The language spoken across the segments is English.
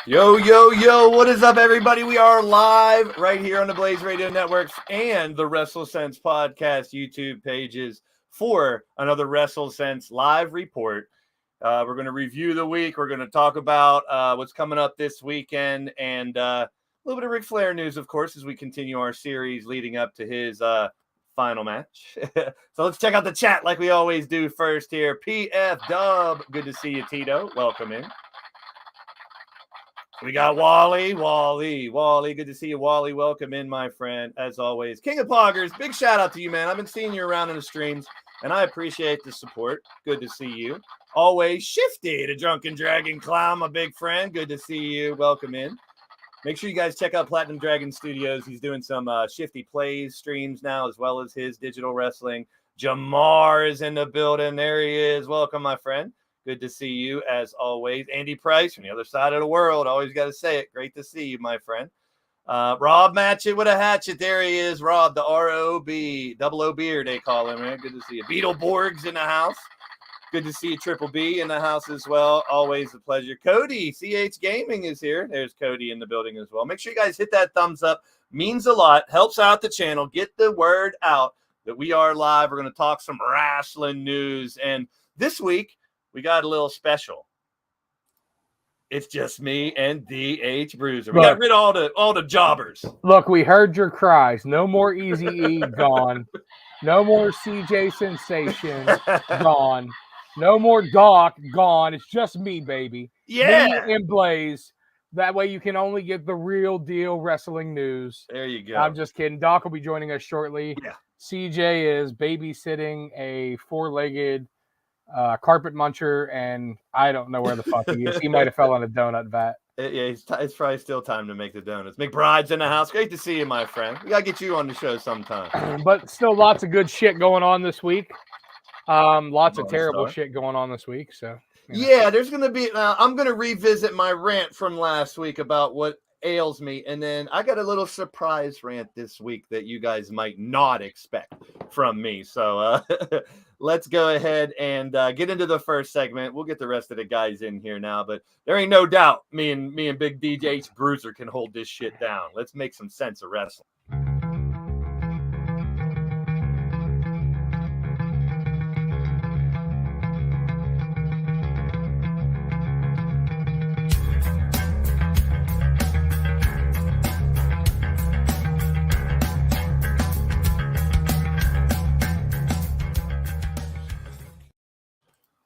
Yo, yo, yo, what is up, everybody? We are live right here on the Blaze Radio Networks and the WrestleSense podcast YouTube pages for another WrestleSense live report. We're going to review the week. We're going to talk about what's coming up this weekend and a little bit of Ric Flair news, of course, as we continue our series leading up to his final match. So let's check out the chat like we always do first here. PF Dub, good to see you, Tito. Welcome in. We got Wally, good to see you, Wally. Welcome in, my friend, as always. King of Poggers, big shout out to you, man. I've been seeing you around in the streams, and I appreciate the support. Good to see you. Always Shifty, the Drunken Dragon Clown, my big friend. Good to see you. Welcome in. Make sure you guys check out Platinum Dragon Studios. He's doing some Shifty Plays streams now, as well as his digital wrestling. Jamar is in the building. There he is. Welcome, my friend. Good to see you, as always. Andy Price from the other side of the world. Always got to say it. Great to see you, my friend. Rob Matchett with a hatchet. There he is. Rob, the R-O-B. Double O beer, they call him, man. Good to see you. Beetleborg's in the house. Good to see you. Triple B in the house as well. Always a pleasure. Cody, CH Gaming is here. There's Cody in the building as well. Make sure you guys hit that thumbs up. Means a lot. Helps out the channel. Get the word out that we are live. We're going to talk some wrestling news. And this week, we got a little special. It's just me and DH Bruiser. We got rid of all the jobbers. Look, we heard your cries. No more Easy E gone. No more CJ Sensation gone. No more Doc gone. It's just me, baby. Yeah. Me and Blaze. That way you can only get the real deal wrestling news. There you go. I'm just kidding. Doc will be joining us shortly. Yeah. CJ is babysitting a four-legged carpet muncher, and I don't know where the fuck he is. He might have fell on a donut vat. Yeah, it's probably still time to make the donuts. McBride's in the house. Great to see you, my friend. We got to get you on the show sometime. But still lots of good shit going on this week. Lots of terrible shit going on this week. So yeah, there's going to be I'm going to revisit my rant from last week about what ails me, and then I got a little surprise rant this week that you guys might not expect from me. So let's go ahead and get into the first segment. We'll get the rest of the guys in here now, but there ain't no doubt me and Big DJ Bruiser can hold this shit down. Let's make some sense of wrestling.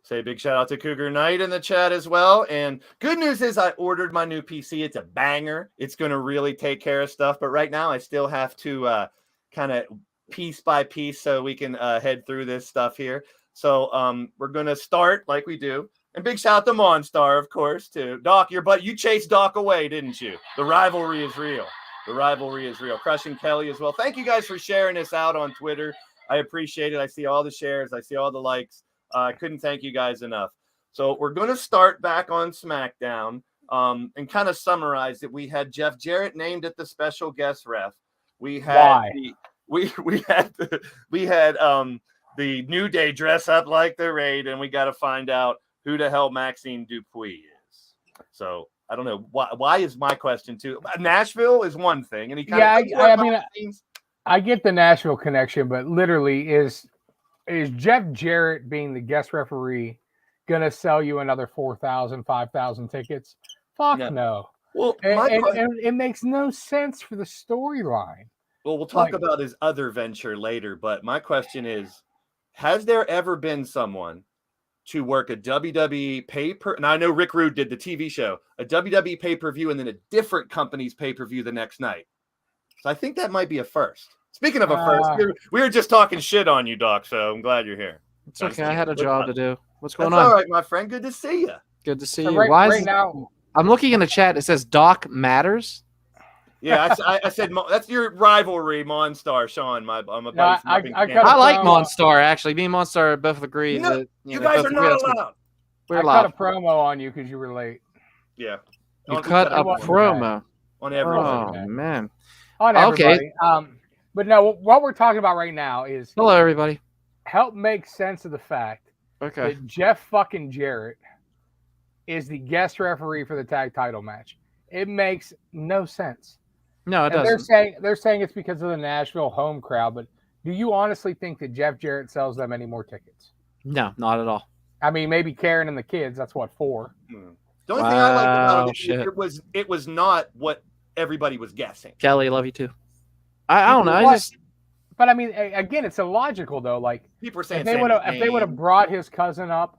Say a big shout out to Cougar Knight in the chat as well. And good news is I ordered my new PC. It's a banger. It's going to really take care of stuff. But right now I still have to kind of piece by piece so we can head through this stuff here. So we're going to start like we do. And big shout out to Monstar, of course, too. Doc, you chased Doc away, didn't you? The rivalry is real. The rivalry is real. Crushing Kelly as well. Thank you guys for sharing this out on Twitter. I appreciate it. I see all the shares. I see all the likes. I couldn't thank you guys enough. So we're going to start back on SmackDown and kind of summarize it. We had Jeff Jarrett named at the special guest ref. We had the New Day dress up like the Raid, and we got to find out who the hell Maxine Dupuis is. So I don't know why is my question too. Nashville is one thing, and he kind of I get the Nashville connection, but literally is Jeff Jarrett being the guest referee going to sell you another 4,000, 5,000 tickets? Fuck no. Well, and it makes no sense for the storyline. Well, we'll talk about his other venture later, but my question is, has there ever been someone to work a WWE pay-per... Now, I know Rick Rude did the TV show, a WWE pay-per-view and then a different company's pay-per-view the next night. So I think that might be a first. Speaking of a first, we were just talking shit on you, Doc, so I'm glad you're here. It's okay. I had a job to do. What's going on? All right, my friend. Good to see you. Good to see you. Right now, I'm looking in the chat. It says Doc matters. Yeah, I said that's your rivalry, Monstar, Sean. My buddy. I like Monstar, actually. Me and Monstar both agree that you guys are not allowed. I cut a promo on you because you were late. Yeah. You cut a promo on everybody. Oh man. On everybody. Okay. But no, what we're talking about right now is hello everybody. Help make sense of the fact that Jeff fucking Jarrett is the guest referee for the tag title match. It makes no sense. No, it doesn't. They're saying it's because of the Nashville home crowd, but do you honestly think that Jeff Jarrett sells them any more tickets? No, not at all. I mean, maybe Karen and the kids. That's what for. The only thing I liked about it was not what everybody was guessing. Kelly, love you too. I don't know. But I mean, again, it's illogical though. Like people are saying if they would have brought his cousin up,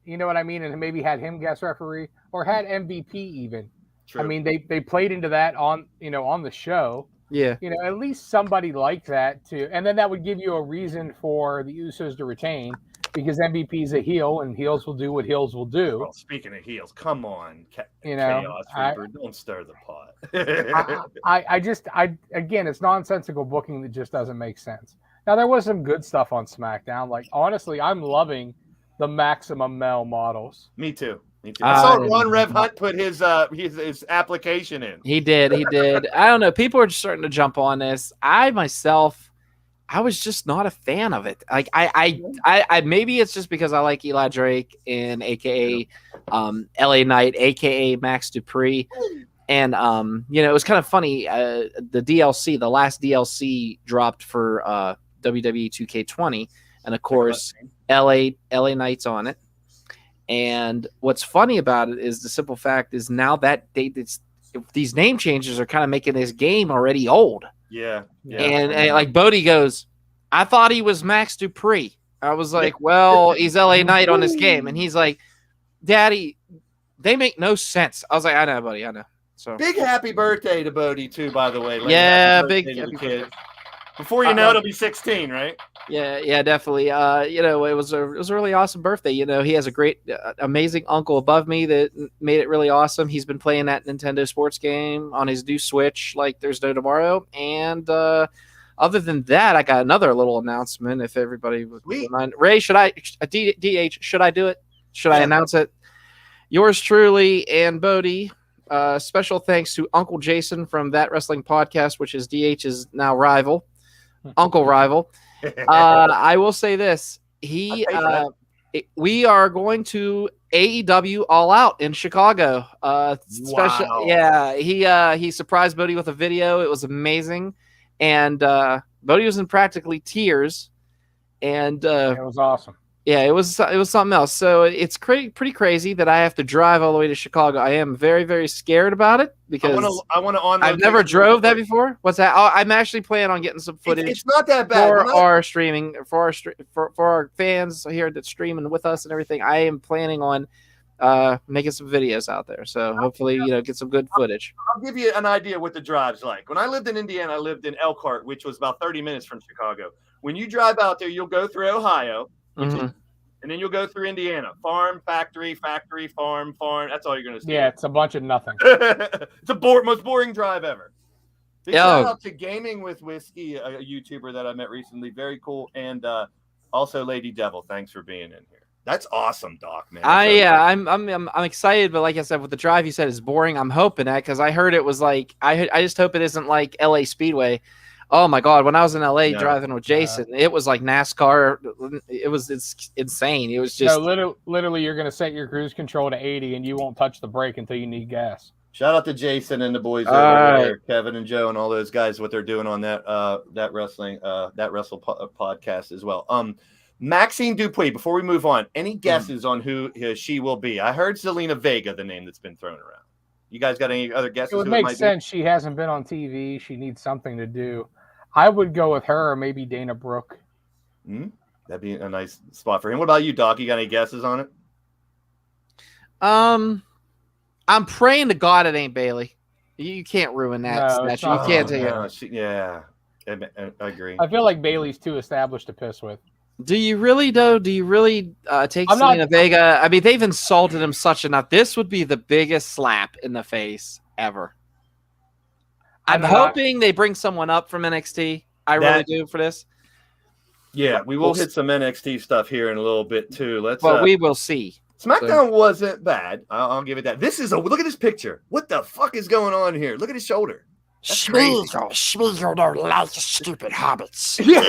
you know what I mean, and maybe had him guest referee or had MVP even. True. I mean, they played into that on the show. Yeah. At least somebody like that too, and then that would give you a reason for the Usos to retain because MVP's a heel and heels will do what heels will do. Well, speaking of heels, come on, Chaos Reaper, don't stir the pot. Again, it's nonsensical booking that just doesn't make sense. Now there was some good stuff on SmackDown. Like honestly, I'm loving the Maximum Male models. Me too. I saw Ron Rev Hunt put his application in. He did. I don't know. People are just starting to jump on this. I was just not a fan of it. Like I maybe it's just because I like Eli Drake and AKA LA Knight, AKA Max Dupree. And it was kind of funny. The DLC, the last DLC dropped for WWE 2K20, and of course LA Knight's on it. And what's funny about it is the simple fact is now that these name changes are kind of making this game already old. Yeah. And like Bodie goes, I thought he was Max Dupree. I was like, well, he's LA Knight on this game. And he's like, Daddy, they make no sense. I was like, I know, buddy, I know. So big happy birthday to Bodie too, by the way. Yeah, big kid. Before you know, it'll be 16, right? Yeah, definitely. It was a really awesome birthday. He has a great, amazing uncle above me that made it really awesome. He's been playing that Nintendo sports game on his new Switch like there's no tomorrow. And other than that, I got another little announcement. If everybody would mind, Ray, should I do it? Should I announce it? Yours truly and Bodie. Special thanks to Uncle Jason from That Wrestling Podcast, which is DH's now rival. Uncle rival. I will say this. We are going to AEW All Out in Chicago. Special. Wow. Yeah, he surprised Bodie with a video. It was amazing. And Bodie was in practically tears. And it was awesome. Yeah, it was something else. So it's pretty crazy that I have to drive all the way to Chicago. I am very, very scared about it because I've never drove that before. What's that? I'm actually planning on getting some footage. It's not that bad. For our streaming, for our fans here that's streaming with us and everything. I am planning on making some videos out there. So hopefully, get some good footage. I'll give you an idea what the drive's like. When I lived in Indiana, I lived in Elkhart, which was about 30 minutes from Chicago. When you drive out there, you'll go through Ohio. Mm-hmm. And then you'll go through Indiana. Farm, factory, farm. That's all you're going to see. Yeah, it's a bunch of nothing. It's the most boring drive ever. Big shout out to Gaming with Whiskey, a YouTuber that I met recently. Very cool. And also Lady Devil. Thanks for being in here. That's awesome, Doc, man. I'm excited, but like I said, with the drive you said is boring. I'm hoping that because I heard it was like I just hope it isn't like LA Speedway. Oh my God! When I was in LA driving with Jason, it was like NASCAR. It's insane. It was just literally you're going to set your cruise control to 80 and you won't touch the brake until you need gas. Shout out to Jason and the boys over there, Kevin and Joe and all those guys. What they're doing on that wrestling podcast as well. Maxine Dupuis. Before we move on, any guesses on who she will be? I heard Zelina Vega, the name that's been thrown around. You guys got any other guesses? It would make sense. She hasn't been on TV. She needs something to do. I would go with her or maybe Dana Brooke. That'd be a nice spot for him. What about you, Doc? You got any guesses on it? I'm praying to God it ain't Bailey. You can't ruin that. You can't take it. Yeah, I agree. I feel like Bailey's too established to piss with. Do you really, though? Do you really take Zelina Vega? I mean, they've insulted him such enough. This would be the biggest slap in the face ever. I'm hoping they bring someone up from NXT. I really do for this. Yeah, we will hit some NXT stuff here in a little bit too. But we will see. SmackDown wasn't bad. I'll give it that. Look at this picture. What the fuck is going on here? Look at his shoulder. Schmeagol don't like stupid hobbits. Yeah.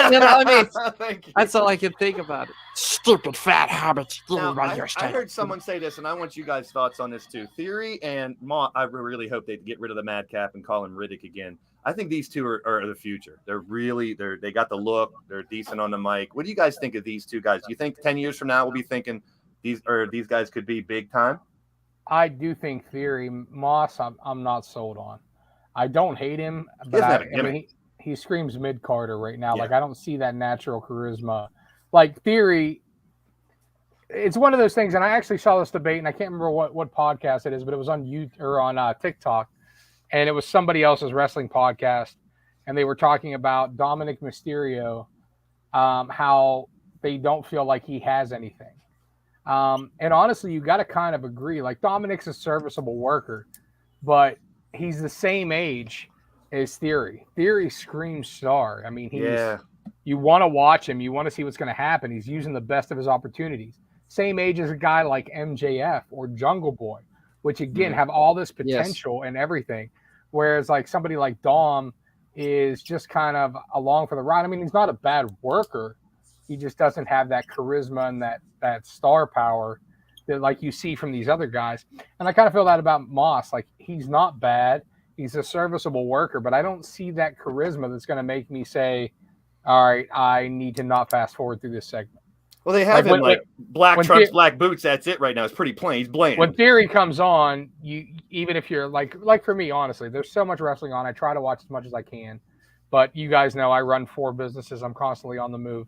You know what I mean? Thank you. That's all I can think about it. Stupid fat hobbits. Now, I heard someone say this, and I want you guys' thoughts on this too. Theory and I really hope they get rid of the Madcap and call him Riddick again. I think these two are the future. They got the look. They're decent on the mic. What do you guys think of these two guys? Do you think 10 years from now we'll be thinking these guys could be big time? I do think Theory. Moss, I'm not sold on. I don't hate him, but he screams mid-Carter right now. Yeah. Like, I don't see that natural charisma. Like, Theory, it's one of those things, and I actually saw this debate, and I can't remember what podcast it is, but it was on YouTube or on TikTok, and it was somebody else's wrestling podcast, and they were talking about Dominic Mysterio, how they don't feel like he has anything. And honestly, you got to kind of agree. Like, Dominic's a serviceable worker, but he's the same age as Theory. Theory screams star. I mean, you want to watch him. You want to see what's going to happen. He's using the best of his opportunities. Same age as a guy like MJF or Jungle Boy, which, again, have all this potential and everything. Whereas, like, somebody like Dom is just kind of along for the ride. I mean, he's not a bad worker. He just doesn't have that charisma and that star power that, like, you see from these other guys. And I kind of feel that about Moss. Like, he's not bad. He's a serviceable worker, but I don't see that charisma that's going to make me say, all right, I need to not fast forward through this segment. Well, they have him black trunks, black boots. That's it right now. It's pretty plain. He's bland. When Theory comes on, even if you're like for me, honestly, there's so much wrestling on. I try to watch as much as I can, but you guys know I run 4 businesses. I'm constantly on the move.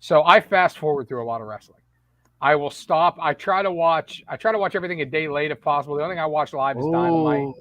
So I fast forward through a lot of wrestling. I will stop. I try to watch everything a day late if possible. The only thing I watch live is Dynamite.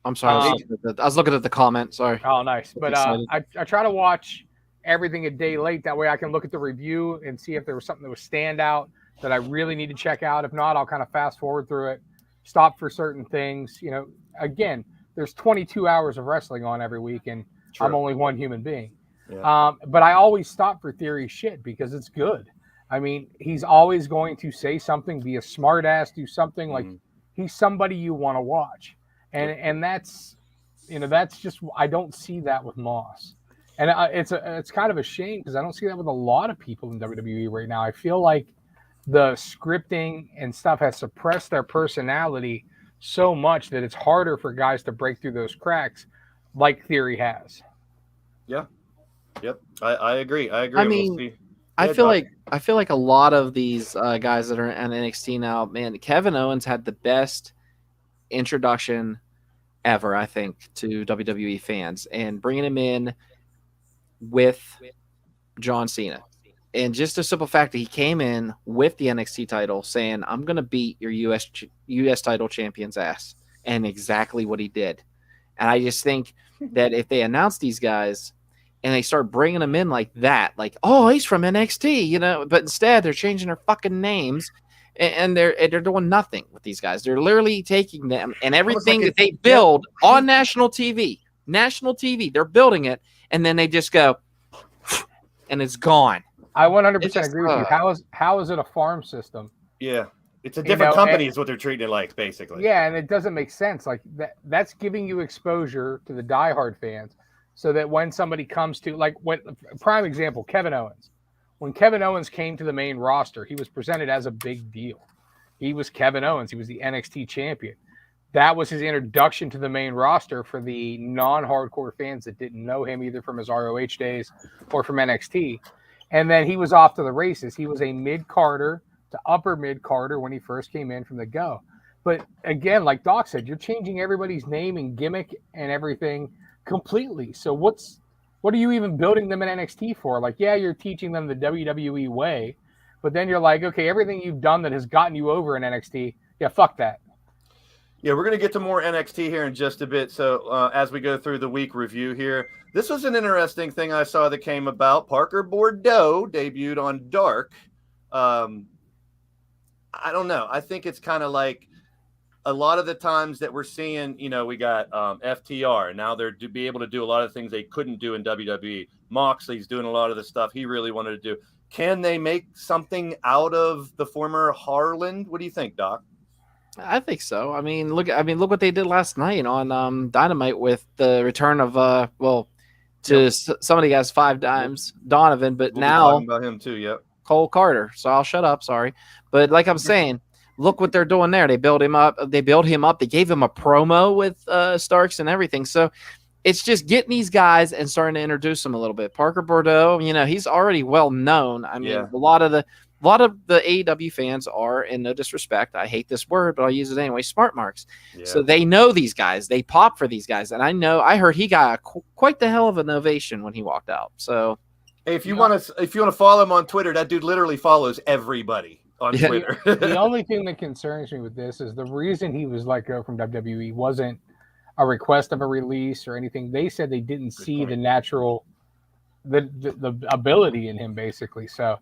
I'm sorry. I was looking at the comment. Sorry. Oh, nice. But I try to watch everything a day late. That way I can look at the review and see if there was something that was standout that I really need to check out. If not, I'll kind of fast forward through it, stop for certain things. You know, again, there's 22 hours of wrestling on every week, and I'm only one human being. Yeah. But I always stop for Theory shit because it's good. I mean, he's always going to say something, be a smart ass, do something. Like, he's somebody you want to watch. And that's just, I don't see that with Moss. And it's kind of a shame because I don't see that with a lot of people in WWE right now. I feel like the scripting and stuff has suppressed their personality so much that it's harder for guys to break through those cracks like Theory has. Yeah. Yep. I agree. I mean, I feel like a lot of these guys that are in NXT now, man, Kevin Owens had the best introduction ever, I think, to WWE fans, and bringing him in with John Cena. And just the simple fact that he came in with the NXT title saying, I'm going to beat your US title champion's ass. And exactly what he did. And I just think that if they announce these guys and they start bringing them in like that, like, oh, he's from NXT, you know, but instead they're changing their fucking names and they're doing nothing with these guys. They're literally taking them and everything that they build on national TV, they're building it. And then they just go, and it's gone. I 100% agree with you. How is it a farm system? Yeah. It's a different company is what they're treating it like, basically. Yeah, and it doesn't make sense. Like, that's giving you exposure to the diehard fans so that when somebody comes to, like, prime example, Kevin Owens. When Kevin Owens came to the main roster, he was presented as a big deal. He was Kevin Owens. He was the NXT champion. That was his introduction to the main roster for the non-hardcore fans that didn't know him either from his ROH days or from NXT. And then he was off to the races. He was a mid-carder to upper mid-carder when he first came in from the go. But again, like Doc said, you're changing everybody's name and gimmick and everything completely. So what are you even building them in NXT for? Like, yeah, you're teaching them the WWE way, but then you're like, okay, everything you've done that has gotten you over in NXT, yeah, fuck that. Yeah, we're going to get to more NXT here in just a bit. So as we go through the week review here, this was an interesting thing I saw that came about. Parker Bordeaux debuted on Dark. I don't know. I think it's kind of like a lot of the times that we're seeing, you know, we got FTR. Now they're to be able to do a lot of things they couldn't do in WWE. Moxley's doing a lot of the stuff he really wanted to do. Can they make something out of the former Harland? What do you think, Doc? I think so. I mean, look what they did last night on Dynamite with the return of somebody has 5 dimes, Donovan, but We'll now be talking about him too. Yep. Cole Carter. So I'll shut up. Sorry, but like I'm saying, look what they're doing there. They build him up. They gave him a promo with Starks and everything. So it's just getting these guys and starting to introduce them a little bit. Parker Bordeaux, he's already well known. I mean, a lot of the AEW fans are, and no disrespect, I hate this word, but I'll use it anyway, smart marks. Yeah. So they know these guys. They pop for these guys. And I heard he got quite the hell of an ovation when he walked out. So hey, if you want to follow him on Twitter, that dude literally follows everybody on Twitter. The only thing that concerns me with this is the reason he was let go from WWE wasn't a request of a release or anything. They said they didn't see the natural, the ability in him, basically. So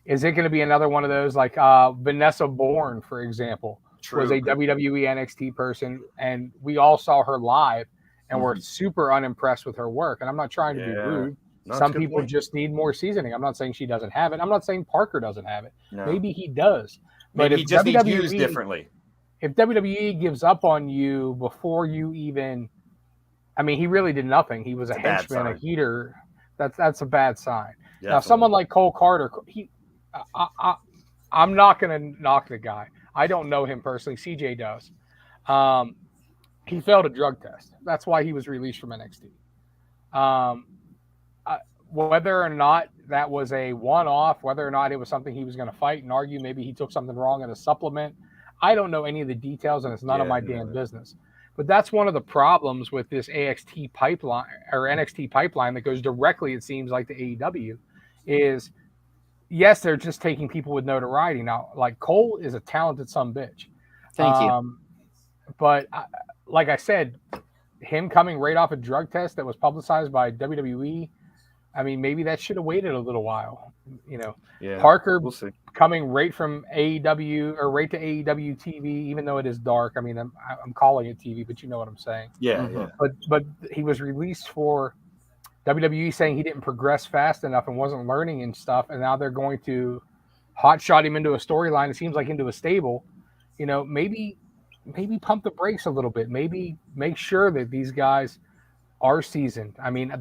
is it going to be another one of those like Vanessa Bourne, for example, was a WWE NXT person, and we all saw her live and were super unimpressed with her work. And I'm not trying to be rude. Some people just need more seasoning. I'm not saying she doesn't have it. I'm not saying Parker doesn't have it. No. Maybe he does. Maybe he just needs used differently. If WWE gives up on you before you even, I mean, he really did nothing. He was a henchman, a heater. That's a bad sign. Definitely. Now, someone like Cole Carter, I'm not going to knock the guy. I don't know him personally. CJ does. He failed a drug test. That's why he was released from NXT. Whether or not that was a one-off, whether or not it was something he was going to fight and argue, maybe he took something wrong in a supplement. I don't know any of the details, and it's none of my damn business. But that's one of the problems with this NXT pipeline that goes directly, it seems like, to AEW is, yes, they're just taking people with notoriety. Now, like, Cole is a talented sumbitch. Thank you. But like I said, him coming right off a drug test that was publicized by WWE, I mean, maybe that should have waited a little while. Parker coming right from AEW or right to AEW TV, even though it is dark. I mean, I'm calling it TV, but you know what I'm saying. Yeah. But he was released for WWE, saying he didn't progress fast enough and wasn't learning and stuff. And now they're going to hotshot him into a storyline. It seems like into a stable. Maybe pump the brakes a little bit. Maybe make sure that these guys are seasoned. I mean,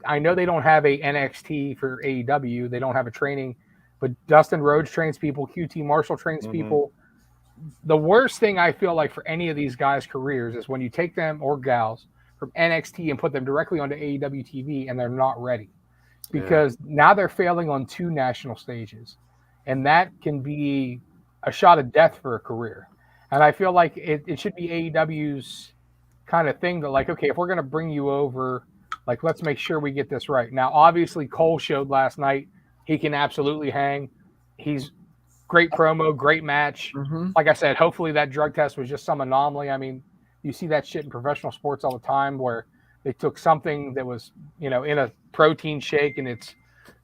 I know they don't have a NXT for AEW. They don't have a training, but Dustin Rhodes trains people. QT Marshall trains people. The worst thing I feel like for any of these guys' careers is when you take them or gals from NXT and put them directly onto AEW TV and they're not ready, because now they're failing on 2 national stages, and that can be a shot of death for a career. And I feel like it should be AEW's kind of thing that, like, okay, if we're going to bring you over, like, let's make sure we get this right. Now, obviously, Cole showed last night he can absolutely hang. He's great promo, great match. Like I said, hopefully that drug test was just some anomaly. I mean, you see that shit in professional sports all the time where they took something that was, in a protein shake and it's,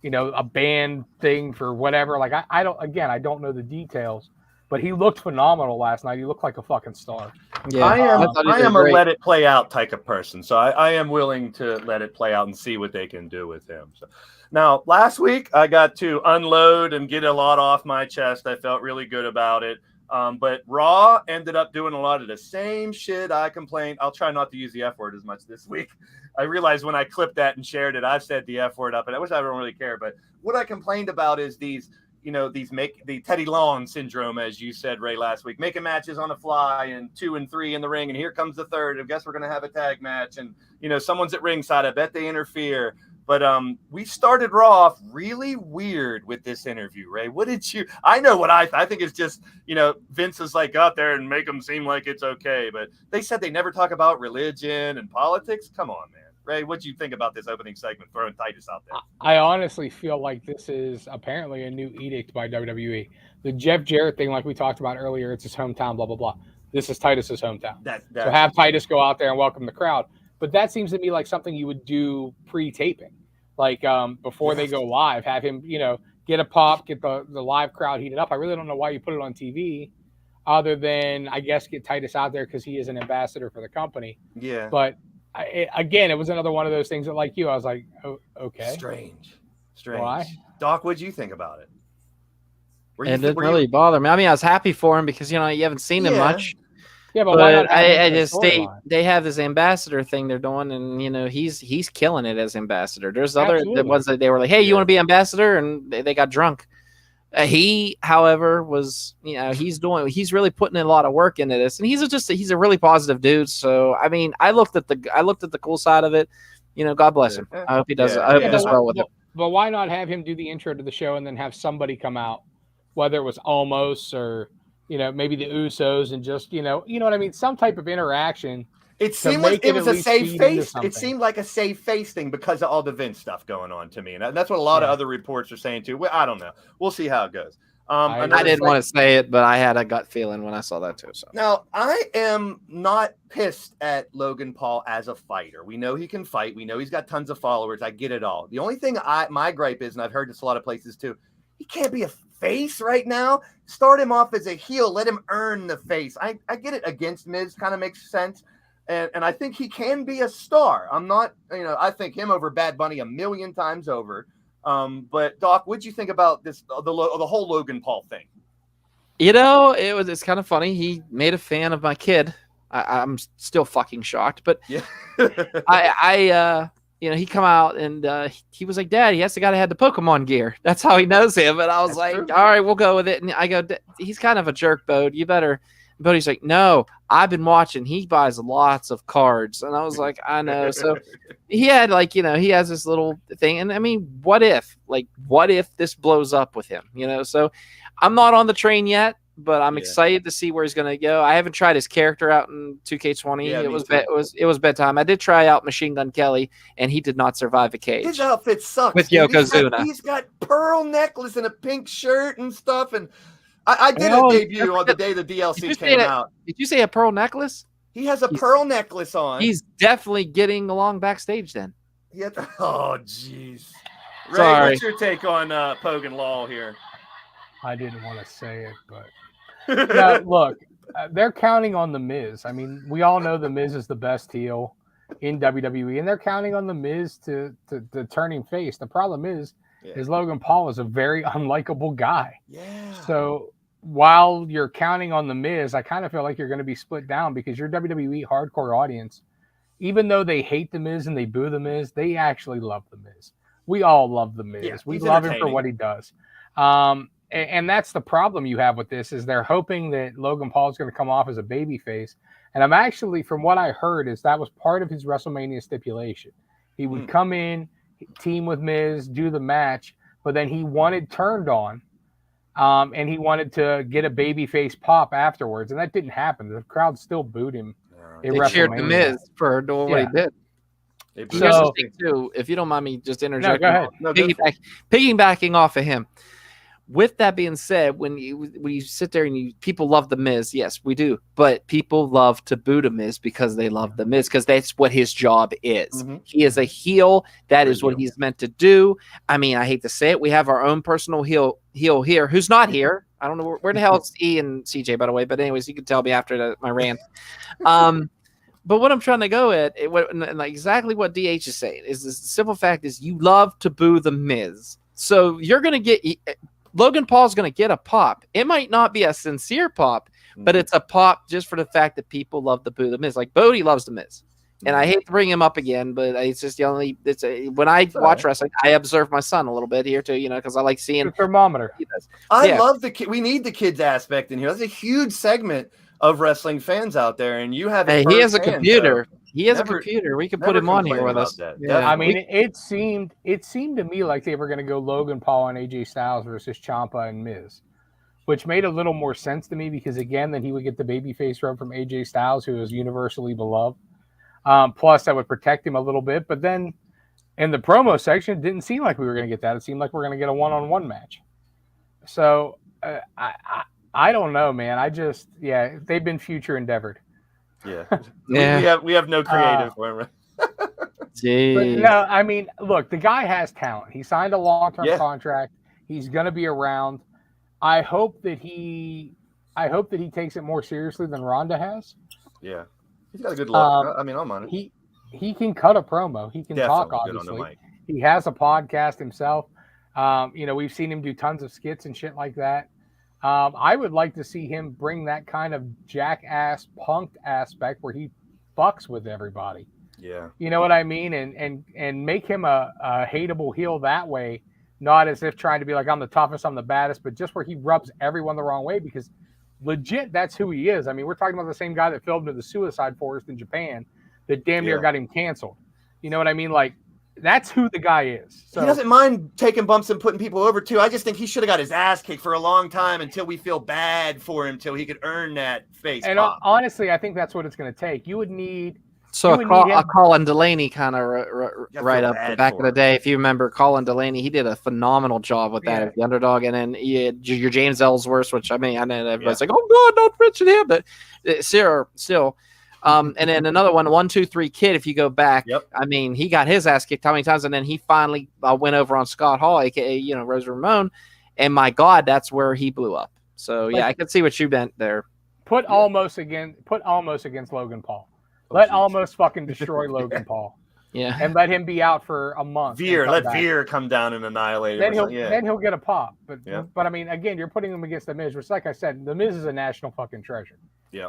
a banned thing for whatever. Like, I don't know the details. But he looked phenomenal last night. He looked like a fucking star. Yeah, I am a let it play out type of person. So I am willing to let it play out and see what they can do with him. So now, last week, I got to unload and get a lot off my chest. I felt really good about it. But Raw ended up doing a lot of the same shit I complained. I'll try not to use the F word as much this week. I realized when I clipped that and shared it, I've said the F word up, and I wish I don't really care. But what I complained about is these the Teddy Long syndrome, as you said, Ray, last week, making matches on the fly and 2 and 3 in the ring. And here comes the third. I guess we're going to have a tag match. And, someone's at ringside. I bet they interfere. But we started Raw off really weird with this interview, Ray. What did you – I know what I think it's just, Vince is like, go out there and make them seem like it's okay. But they said they never talk about religion and politics. Come on, man. Ray, what do you think about this opening segment, throwing Titus out there? I honestly feel like this is apparently a new edict by WWE. The Jeff Jarrett thing, like we talked about earlier, it's his hometown, blah, blah, blah. This is Titus's hometown. So have Titus go out there and welcome the crowd. But that seems to me like something you would do pre-taping. Like before they go live, have him, get a pop, get the live crowd heated up. I really don't know why you put it on TV other than, I guess, get Titus out there because he is an ambassador for the company. Yeah. But again, it was another one of those things that, like you, I was like, oh, okay. Strange. Strange. Why? Doc, what'd you think about it? It didn't really bother me. I mean, I was happy for him because you haven't seen him much. Yeah, but why not have him in the just they have this ambassador thing they're doing, and he's killing it as ambassador. There's other the ones that they were like, hey, you want to be ambassador, and they got drunk. He, however, was he's really putting in a lot of work into this, and he's a really positive dude. So I mean, I looked at the cool side of it. God bless him. I hope he does. I hope he does well with it. But why not have him do the intro to the show and then have somebody come out, whether it was Almost or maybe the Usos, and just you know what I mean, some type of interaction. It seemed like it was a safe face. It seemed like a safe face thing because of all the Vince stuff going on to me, and that's what a lot of other reports are saying too. Well, I don't know. We'll see how it goes. I didn't want to say it, but I had a gut feeling when I saw that too. So now I am not pissed at Logan Paul as a fighter. We know he can fight. We know he's got tons of followers. I get it all. The only thing my gripe is, and I've heard this a lot of places too, he can't be a face right now. Start him off as a heel. Let him earn the face. I get it against Miz. Kind of makes sense. And I think he can be a star. I'm not, I think him over Bad Bunny 1,000,000 times over. But Doc, what'd you think about this, the whole Logan Paul thing? It's kind of funny. He made a fan of my kid. I'm still fucking shocked, but yeah. he come out and he was like, Dad, yes, the guy that had the Pokemon gear. That's how he knows him. And I was true. All right, we'll go with it. And I go, he's kind of a jerk, Bode. You better. But he's like, no, I've been watching. He buys lots of cards. And I was like, I know. So he had he has this little thing. And I mean, what if this blows up with him? So I'm not on the train yet, but I'm excited to see where he's going to go. I haven't tried his character out in 2K20. Yeah, it was bedtime. I did try out Machine Gun Kelly, and he did not survive a cage. His outfit sucks. With Yokozuna. He's got pearl necklace and a pink shirt and stuff. And I did a debut on the day the DLC came out. Did you say a pearl necklace? He has a pearl necklace on. He's definitely getting along backstage then. Oh, jeez. Ray, Sorry. what's your take on Pogan Law here? I didn't want to say it, but now, look, they're counting on The Miz. I mean, we all know The Miz is the best heel in WWE, and they're counting on The Miz to turn him face. The problem is Logan Paul is a very unlikable guy. Yeah. So while you're counting on The Miz, I kind of feel like you're going to be split down because your WWE hardcore audience, even though they hate The Miz and they boo The Miz, they actually love The Miz. We all love The Miz. Yeah, we love him for what he does. And that's the problem you have with this is they're hoping that Logan Paul is going to come off as a babyface. And I'm actually, from what I heard, is that was part of his WrestleMania stipulation. He would come in, team with Miz, do the match, but then he wanted turned on. And he wanted to get a babyface pop afterwards, and that didn't happen. The crowd still booed him. They cheered The Miz for doing what he did. Here's the thing too, if you don't mind me just interjecting. No, go ahead. Piggybacking off of him. With that being said, when you sit there and people love The Miz, yes, we do. But people love to boo The Miz because they love The Miz because that's what his job is. Mm-hmm. He is a heel. That is what he's meant to do. I mean, I hate to say it. We have our own personal heel here who's not here. I don't know where the hell is E and CJ, by the way. But anyways, you can tell me after my rant. But what I'm trying to go at, and exactly what DH is saying, is the simple fact is you love to boo The Miz. So you're going to get... Logan Paul's going to get a pop. It might not be a sincere pop, but it's a pop just for the fact that people love to boo The Miz. Like Bodie loves The Miz. And I hate to bring him up again, but it's just when I watch wrestling, I observe my son a little bit here too, because I like seeing the thermometer. I love we need the kids aspect in here. That's a huge segment of wrestling fans out there, and you have. Hey, he has a computer. He has a computer. We can put him on here with us. Yeah. I mean, it seemed to me like they were going to go Logan Paul and AJ Styles versus Ciampa and Miz, which made a little more sense to me because again, then he would get the babyface rub from AJ Styles, who is universally beloved. Plus, that would protect him a little bit. But then in the promo section, it didn't seem like we were going to get that. It seemed like we're going to get a one-on-one match. So I don't know, man. They've been future endeavored. Yeah. We have no creative for him. No, I mean, look, the guy has talent. He signed a long-term contract. He's going to be around. I hope that he takes it more seriously than Ronda has. Yeah. He's got a good look. I mean, I'm on it. He can cut a promo. He can talk, obviously. He has a podcast himself. We've seen him do tons of skits and shit like that. I would like to see him bring that kind of jackass punked aspect where he fucks with everybody. Yeah. You know what I mean? And make him a hateable heel that way, not as if trying to be like, I'm the toughest, I'm the baddest, but just where he rubs everyone the wrong way, because legit, that's who he is. I mean, we're talking about the same guy that filmed in the Suicide Forest in Japan that damn near got him canceled. You know what I mean? Like, that's who the guy is. So, he doesn't mind taking bumps and putting people over too. I just think he should have got his ass kicked for a long time until we feel bad for him, till he could earn that face. And pop. honestly, I think that's what it's going to take. You would need. So a Colin Delaney kind of right up back in the day. If you remember Colin Delaney, he did a phenomenal job with that as the underdog. And then your James Ellsworth, which I know everybody's like, oh God, don't mention him, but still. And then another one, 1, 2, 3 Kid. If you go back, I mean, he got his ass kicked how many times, and then he finally went over on Scott Hall, aka Rose Ramon, and my God, that's where he blew up. So I can see what you meant there. Put almost against Logan Paul. Let Almost fucking destroy Logan Paul. Yeah. And let him be out for a month. Let Veer come down and annihilate him. Then he'll get a pop. But I mean, again, you're putting him against The Miz, which, like I said, The Miz is a national fucking treasure. Yeah.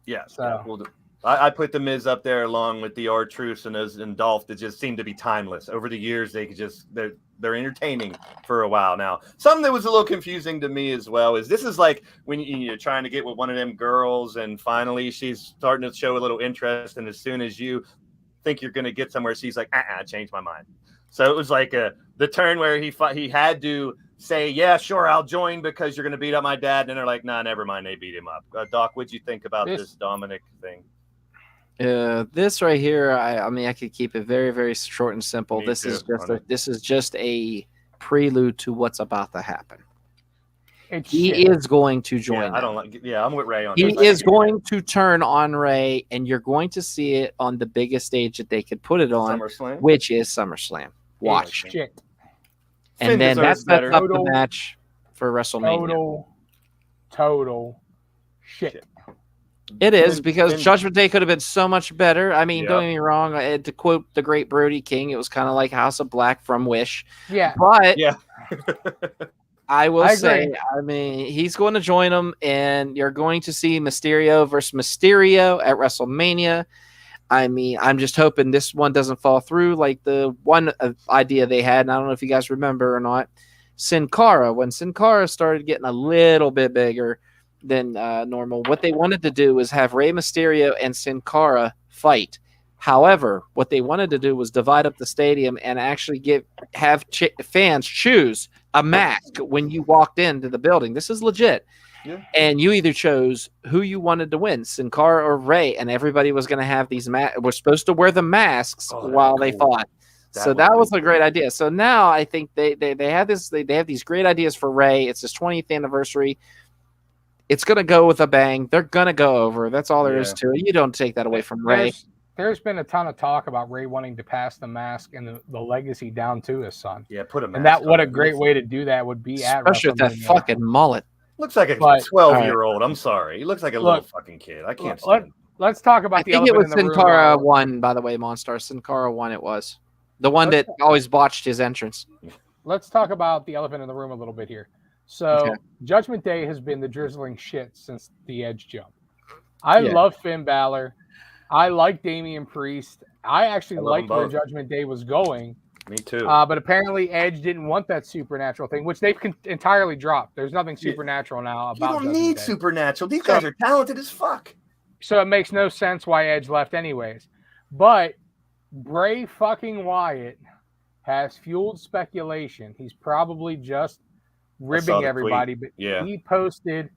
Yeah. So. I put The Miz up there along with the R-Truth and Dolph that just seem to be timeless. Over the years, they're entertaining for a while now. Something that was a little confusing to me as well is this is like when you're trying to get with one of them girls and finally she's starting to show a little interest, and as soon as you think you're going to get somewhere, she's like, I changed my mind. So it was like the turn where he had to say, yeah, sure, I'll join because you're going to beat up my dad. And then they're like, nah, never mind. They beat him up. Doc, what'd you think about this Dominic thing? This right here, I mean, I could keep it very, very short and simple. This is just a prelude to what's about to happen. He is going to join. I'm with Ray on this. He is going to turn on Ray, and you're going to see it on the biggest stage that they could put it on, which is SummerSlam. Watch. Shit. And then that sets up the match for WrestleMania. Total shit. It is, because Judgment Day could have been so much better. I mean, don't get me wrong. To quote the great Brody King, it was kind of like House of Black from Wish. Yeah. But I will say, I mean, he's going to join them, and you're going to see Mysterio versus Mysterio at WrestleMania. I mean, I'm just hoping this one doesn't fall through like the one idea they had, and I don't know if you guys remember or not. Sin Cara, when Sin Cara started getting a little bit bigger than normal, what they wanted to do was have Rey Mysterio and Sin Cara fight. However, what they wanted to do was divide up the stadium and actually have fans choose a mask when you walked into the building. This is legit. Yeah. And you either chose who you wanted to win, Sin Cara or Rey, and everybody was going to have these we're supposed to wear the masks while they fought. So that was a great idea. So now I think they have this. They have these great ideas for Rey. It's his 20th anniversary. It's going to go with a bang. They're going to go over. That's all there is to it. You don't take that away from Rey. There's been a ton of talk about Rey wanting to pass the mask and the legacy down to his son. Yeah, put a mask. And what a great way to do that would be, especially with that fucking mullet. Looks like a 12-year-old. I'm sorry. He looks like a little fucking kid. I can't stand Let's talk about the elephant in the room. I think it was Sin Cara 1, by the way, Monstar. Sin Cara 1 it was. The one that always botched his entrance. Let's talk about the elephant in the room a little bit here. So, Judgment Day has been the drizzling shit since the Edge jump. I love Finn Balor. I like Damian Priest. I actually liked where Judgment Day was going. Me too. But apparently Edge didn't want that supernatural thing, which they've entirely dropped. There's nothing supernatural now about You don't need supernatural. These guys are talented as fuck. So it makes no sense why Edge left anyways. But Bray fucking Wyatt has fueled speculation. He's probably just ribbing everybody, but he posted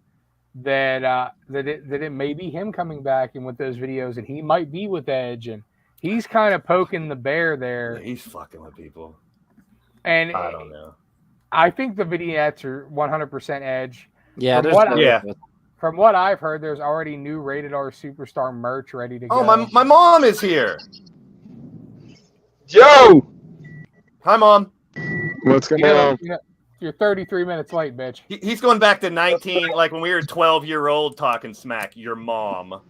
that it may be him coming back and with those videos, and he might be with Edge, and he's kind of poking the bear there. Yeah, he's fucking with people, and I don't know. I think the vignettes are 100% Edge. Yeah, from what I've heard, there's already new Rated R Superstar merch ready to go. Oh, my mom is here. Joe! Hi, Mom. What's going on? You're 33 minutes late, bitch. He's going back to 19, like when we were 12-year-old talking smack. Your mom.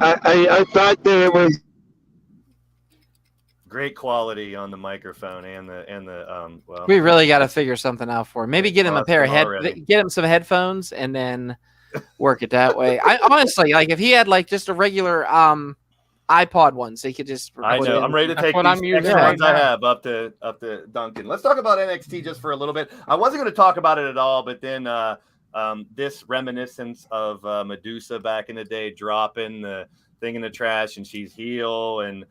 I thought that it was Great quality on the microphone and the well. We really got to figure something out for him. Maybe get him a pair of get him some headphones and then work it that way. I honestly like if he had like just a regular iPod one, so he could just. I know. I'm ready to take these extra ones I have up to Duncan. Let's talk about NXT just for a little bit. I wasn't going to talk about it at all, but then this reminiscence of Medusa back in the day dropping the thing in the trash and she's heel and.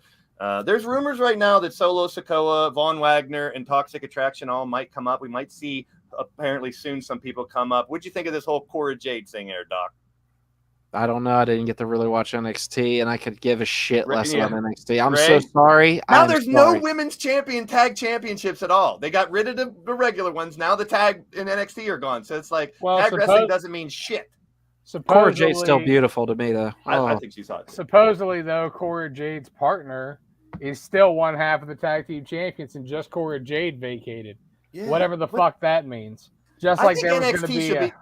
There's rumors right now that Solo Sikoa, Von Wagner, and Toxic Attraction all might come up. We might see apparently soon some people come up. What'd you think of this whole Cora Jade thing there, Doc? I don't know. I didn't get to really watch NXT, and I could give a shit less about NXT. I'm so sorry. Now there's no women's tag championships at all. They got rid of the regular ones. Now the tag in NXT are gone. So it's like tag wrestling doesn't mean shit. Cora Jade's still beautiful to me, though. I think she's hot. Supposedly, though, Cora Jade's partner is still one half of the tag team champions, and just Cora Jade vacated. Yeah, whatever the fuck that means. Just like there was going to be.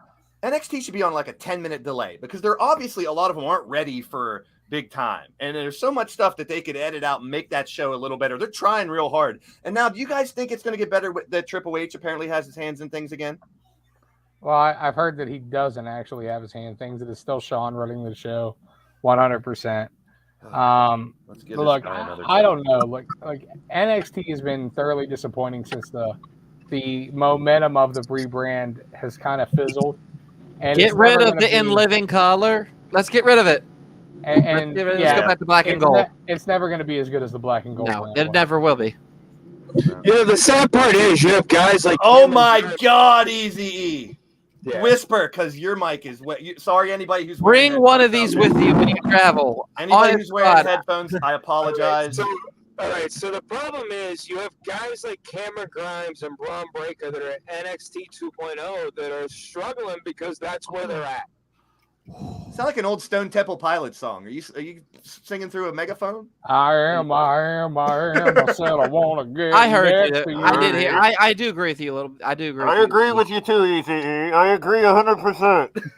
NXT should be on like a 10-minute delay because they're obviously a lot of them aren't ready for big time, and there's so much stuff that they could edit out and make that show a little better. They're trying real hard. And now, do you guys think it's going to get better that Triple H apparently has his hands in things again? Well, I've heard that he doesn't actually have his hand in things. It is still Sean running the show, 100%. Look, I don't know. Like NXT has been thoroughly disappointing since the momentum of the rebrand has kind of fizzled. And get rid of the in living color. Let's get rid of it. And let's go back to black and gold. It's never going to be as good as the black and gold. No, it never will be. The sad part is you have guys like. Oh my God, Easy E. Yeah. Whisper, because your mic is wet. Sorry, anybody who's bring one of these with you when you travel. Anybody who's wearing headphones, I apologize. All right, so the problem is you have guys like Cameron Grimes and Braun Breaker that are at NXT 2.0 that are struggling because that's where they're at. Sound like an old Stone Temple Pilots song. Are you singing through a megaphone? I said I want to get. I heard you. I did hear. I do agree with you a little. I do agree. I agree with you too, ECE. I agree 100%.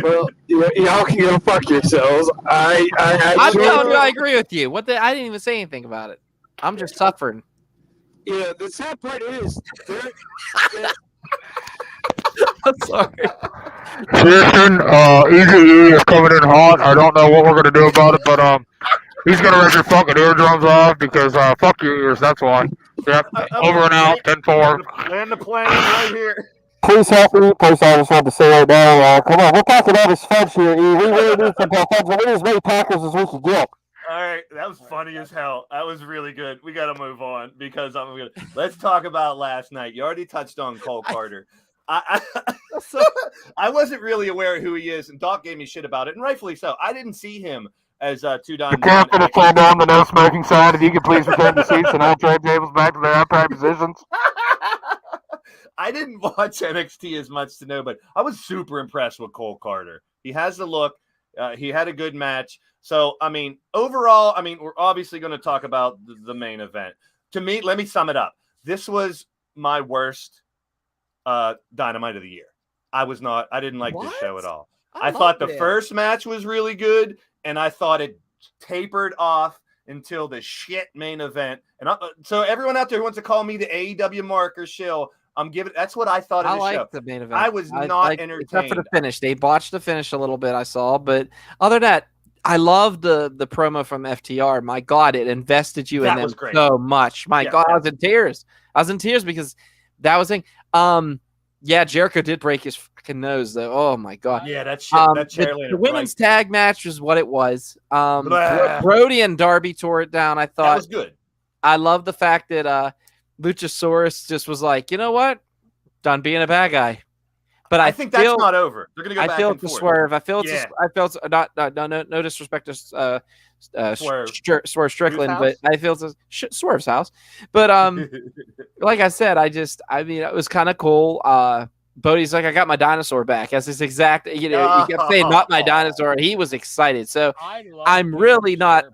Well, y'all can go fuck yourselves. I'm telling you, I agree with you. I didn't even say anything about it. I'm just suffering. Yeah, the sad part is. I'm sorry. Houston, EZE is coming in hot. I don't know what we're gonna do about it, but he's gonna rip your fucking eardrums off because fuck your ears. That's why. Yep. Over and out. 10-4. Land the plane right here. Please help me. Please, I just want to say right now. Come on, we're talking about his fence here. We really need some offense. We need as many Packers as we can get. All right, that was funny as hell. That was really good. We got to move on because let's talk about last night. You already touched on Cole Carter. I wasn't really aware of who he is, and Doc gave me shit about it, and rightfully so. I didn't see him as Two Don. The captain to turn down the no smoking sign. If you could please return the seats and upright tables back to their upright positions. I didn't watch NXT as much to know, but I was super impressed with Cole Carter. He has the look. He had a good match. So, I mean, overall, we're obviously going to talk about the main event. To me, let me sum it up. This was my worst Dynamite of the year. I didn't like this show at all. I thought the first match was really good, and I thought it tapered off until the shit main event. And so everyone out there who wants to call me the AEW mark or shill, that's what I thought of the show. The main event. I was not entertained. Except for the finish. They botched the finish a little bit, I saw. But other than that, I loved the promo from FTR. My God, it invested you in them so much. My God, I was in tears. I was in tears because that was thing. Yeah, Jericho did break his fucking nose, though. Oh, my God. Yeah, that shit. The women's tag match was what it was. Brody and Darby tore it down, I thought. That was good. I love the fact that Luchasaurus just was like, you know what? Done being a bad guy. But I think that's not over. They're going to go back and forth. I feel Swerve. I felt no disrespect to Swerve Strickland, but I feel it's Swerve's house. But like I said, it was kind of cool. Bodie's like, I got my dinosaur back. That's his exact. He kept saying, "Not my dinosaur." He was excited. So I'm really not.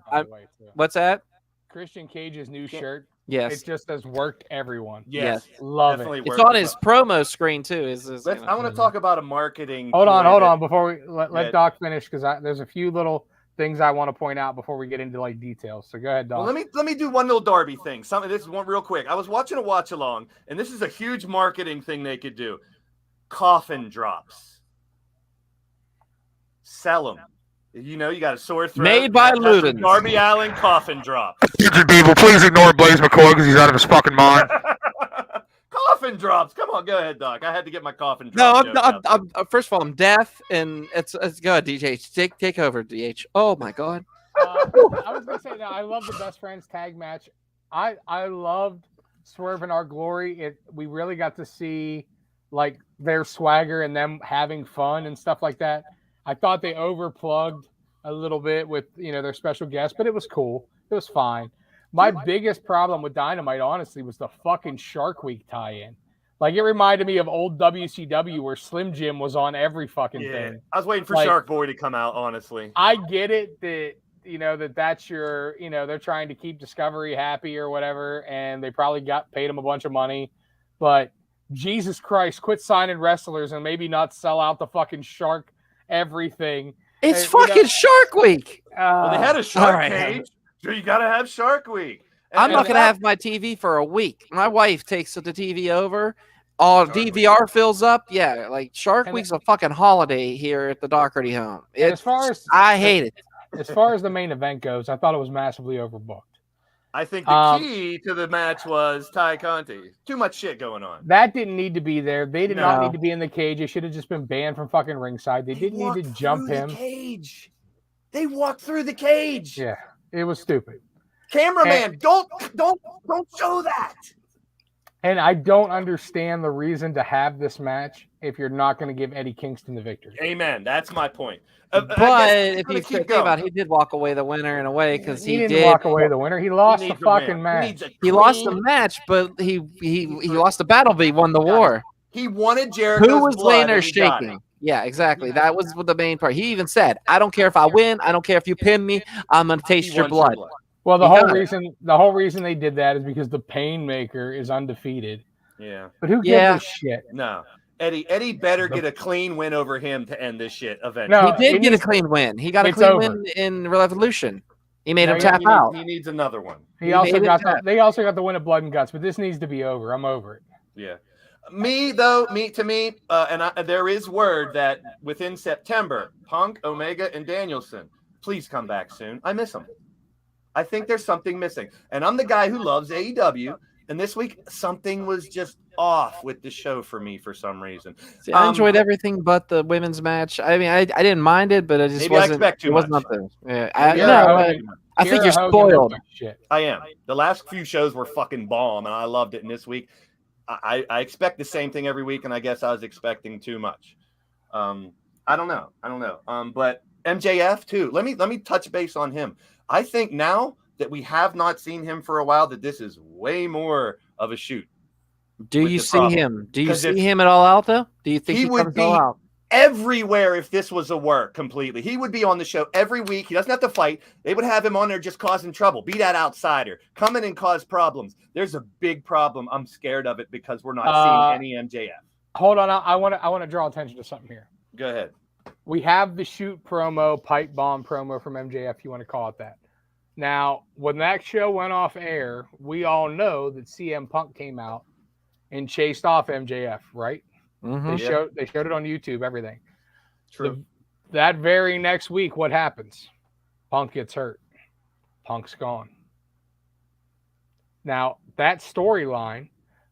What's that? Christian Cage's new shirt. Yes, it just has worked everyone. Yes, love it. It's on his promo screen too. I want to talk about a marketing. Hold on. Before we let Doc finish, because there's a few little things I want to point out before we get into like details. So go ahead, Doc. Well, let me do one little Darby thing. This is one real quick. I was watching a watch along, and this is a huge marketing thing they could do. Coffin drops. Sell them. You know, you got a sore throat. Made by Ludens. Darby Allin coffin drop. People, please ignore Blaze McCoy because he's out of his fucking mind. Coffin drops. Come on, go ahead, Doc. I had to get my coffin No, drop. I'm first of all, I'm deaf, and it's go ahead, DJ. Take over, DH. Oh my God. I was gonna say, no, I love the best friends tag match. I loved Swerve in Our Glory. We really got to see like their swagger and them having fun and stuff like that. I thought they overplugged a little bit with their special guest, but it was cool. It was fine. My biggest problem with Dynamite, honestly, was the fucking Shark Week tie-in. Like, it reminded me of old WCW where Slim Jim was on every fucking thing. I was waiting for Shark Boy to come out, honestly. I get it that that's your, they're trying to keep Discovery happy or whatever, and they probably paid him a bunch of money. But Jesus Christ, quit signing wrestlers and maybe not sell out the fucking Shark everything. It's fucking Shark Week. Well, they had a Shark cage. So you got to have Shark Week. I'm not going to have my TV for a week. My wife takes the TV over. All DVR fills up. Yeah, like Shark Week's a fucking holiday here at the Doherty home. I hate it. As far as the main event goes, I thought it was massively overbooked. I think the key to the match was Ty Conti. Too much shit going on. That didn't need to be there. They did not need to be in the cage. It should have just been banned from fucking ringside. They didn't need to jump him. Cage. They walked through the cage. Yeah, it was stupid. Cameraman, don't show that. And I don't understand the reason to have this match if you're not going to give Eddie Kingston the victory. Amen. That's my point. But if you think about it, he did walk away the winner in a way because he didn't walk away the winner. He lost the fucking match. He lost the match, but he lost the battle, but he won the war. He wanted Jericho's Who was blood laying there and he got shaking? Yeah, exactly. That was the main part. He even said, "I don't care if I win. I don't care if you pin me. I'm gonna taste your blood." Well, the whole reason they did that is because the Painmaker is undefeated. Yeah. But who gives a shit? No. Eddie better get a clean win over him to end this shit eventually. No, he did get a clean win. He got a clean win in Revolution. He made him tap out. He needs another one. They also got the win of Blood and Guts, but this needs to be over. I'm over it. Yeah. There is word that within September, Punk, Omega, and Danielson, please come back soon. I miss them. I think there's something missing. And I'm the guy who loves AEW. And this week, something was just off with the show for me for some reason. See, I enjoyed everything but the women's match. I mean, I didn't mind it, but it just wasn't. I expect too much. Up there. Yeah, I think you're spoiled. I am. The last few shows were fucking bomb, and I loved it. And this week, I expect the same thing every week, and I guess I was expecting too much. I don't know. But MJF too. Let me touch base on him. I think now that we have not seen him for a while, that this is way more of a shoot. Do you see him? Do you see him at All Out though? Do you think he would be All Out? Everywhere if this was a work completely? He would be on the show every week. He doesn't have to fight. They would have him on there just causing trouble. Be that outsider. Come in and cause problems. There's a big problem. I'm scared of it because we're not seeing any MJF. Hold on. I want to draw attention to something here. Go ahead. We have the shoot promo, pipe bomb promo from MJF, you want to call it that. Now, when that show went off air, we all know that CM Punk came out and chased off MJF, right? Mm-hmm. They showed it on YouTube, everything. True. That very next week, what happens? Punk gets hurt. Punk's gone. Now, that storyline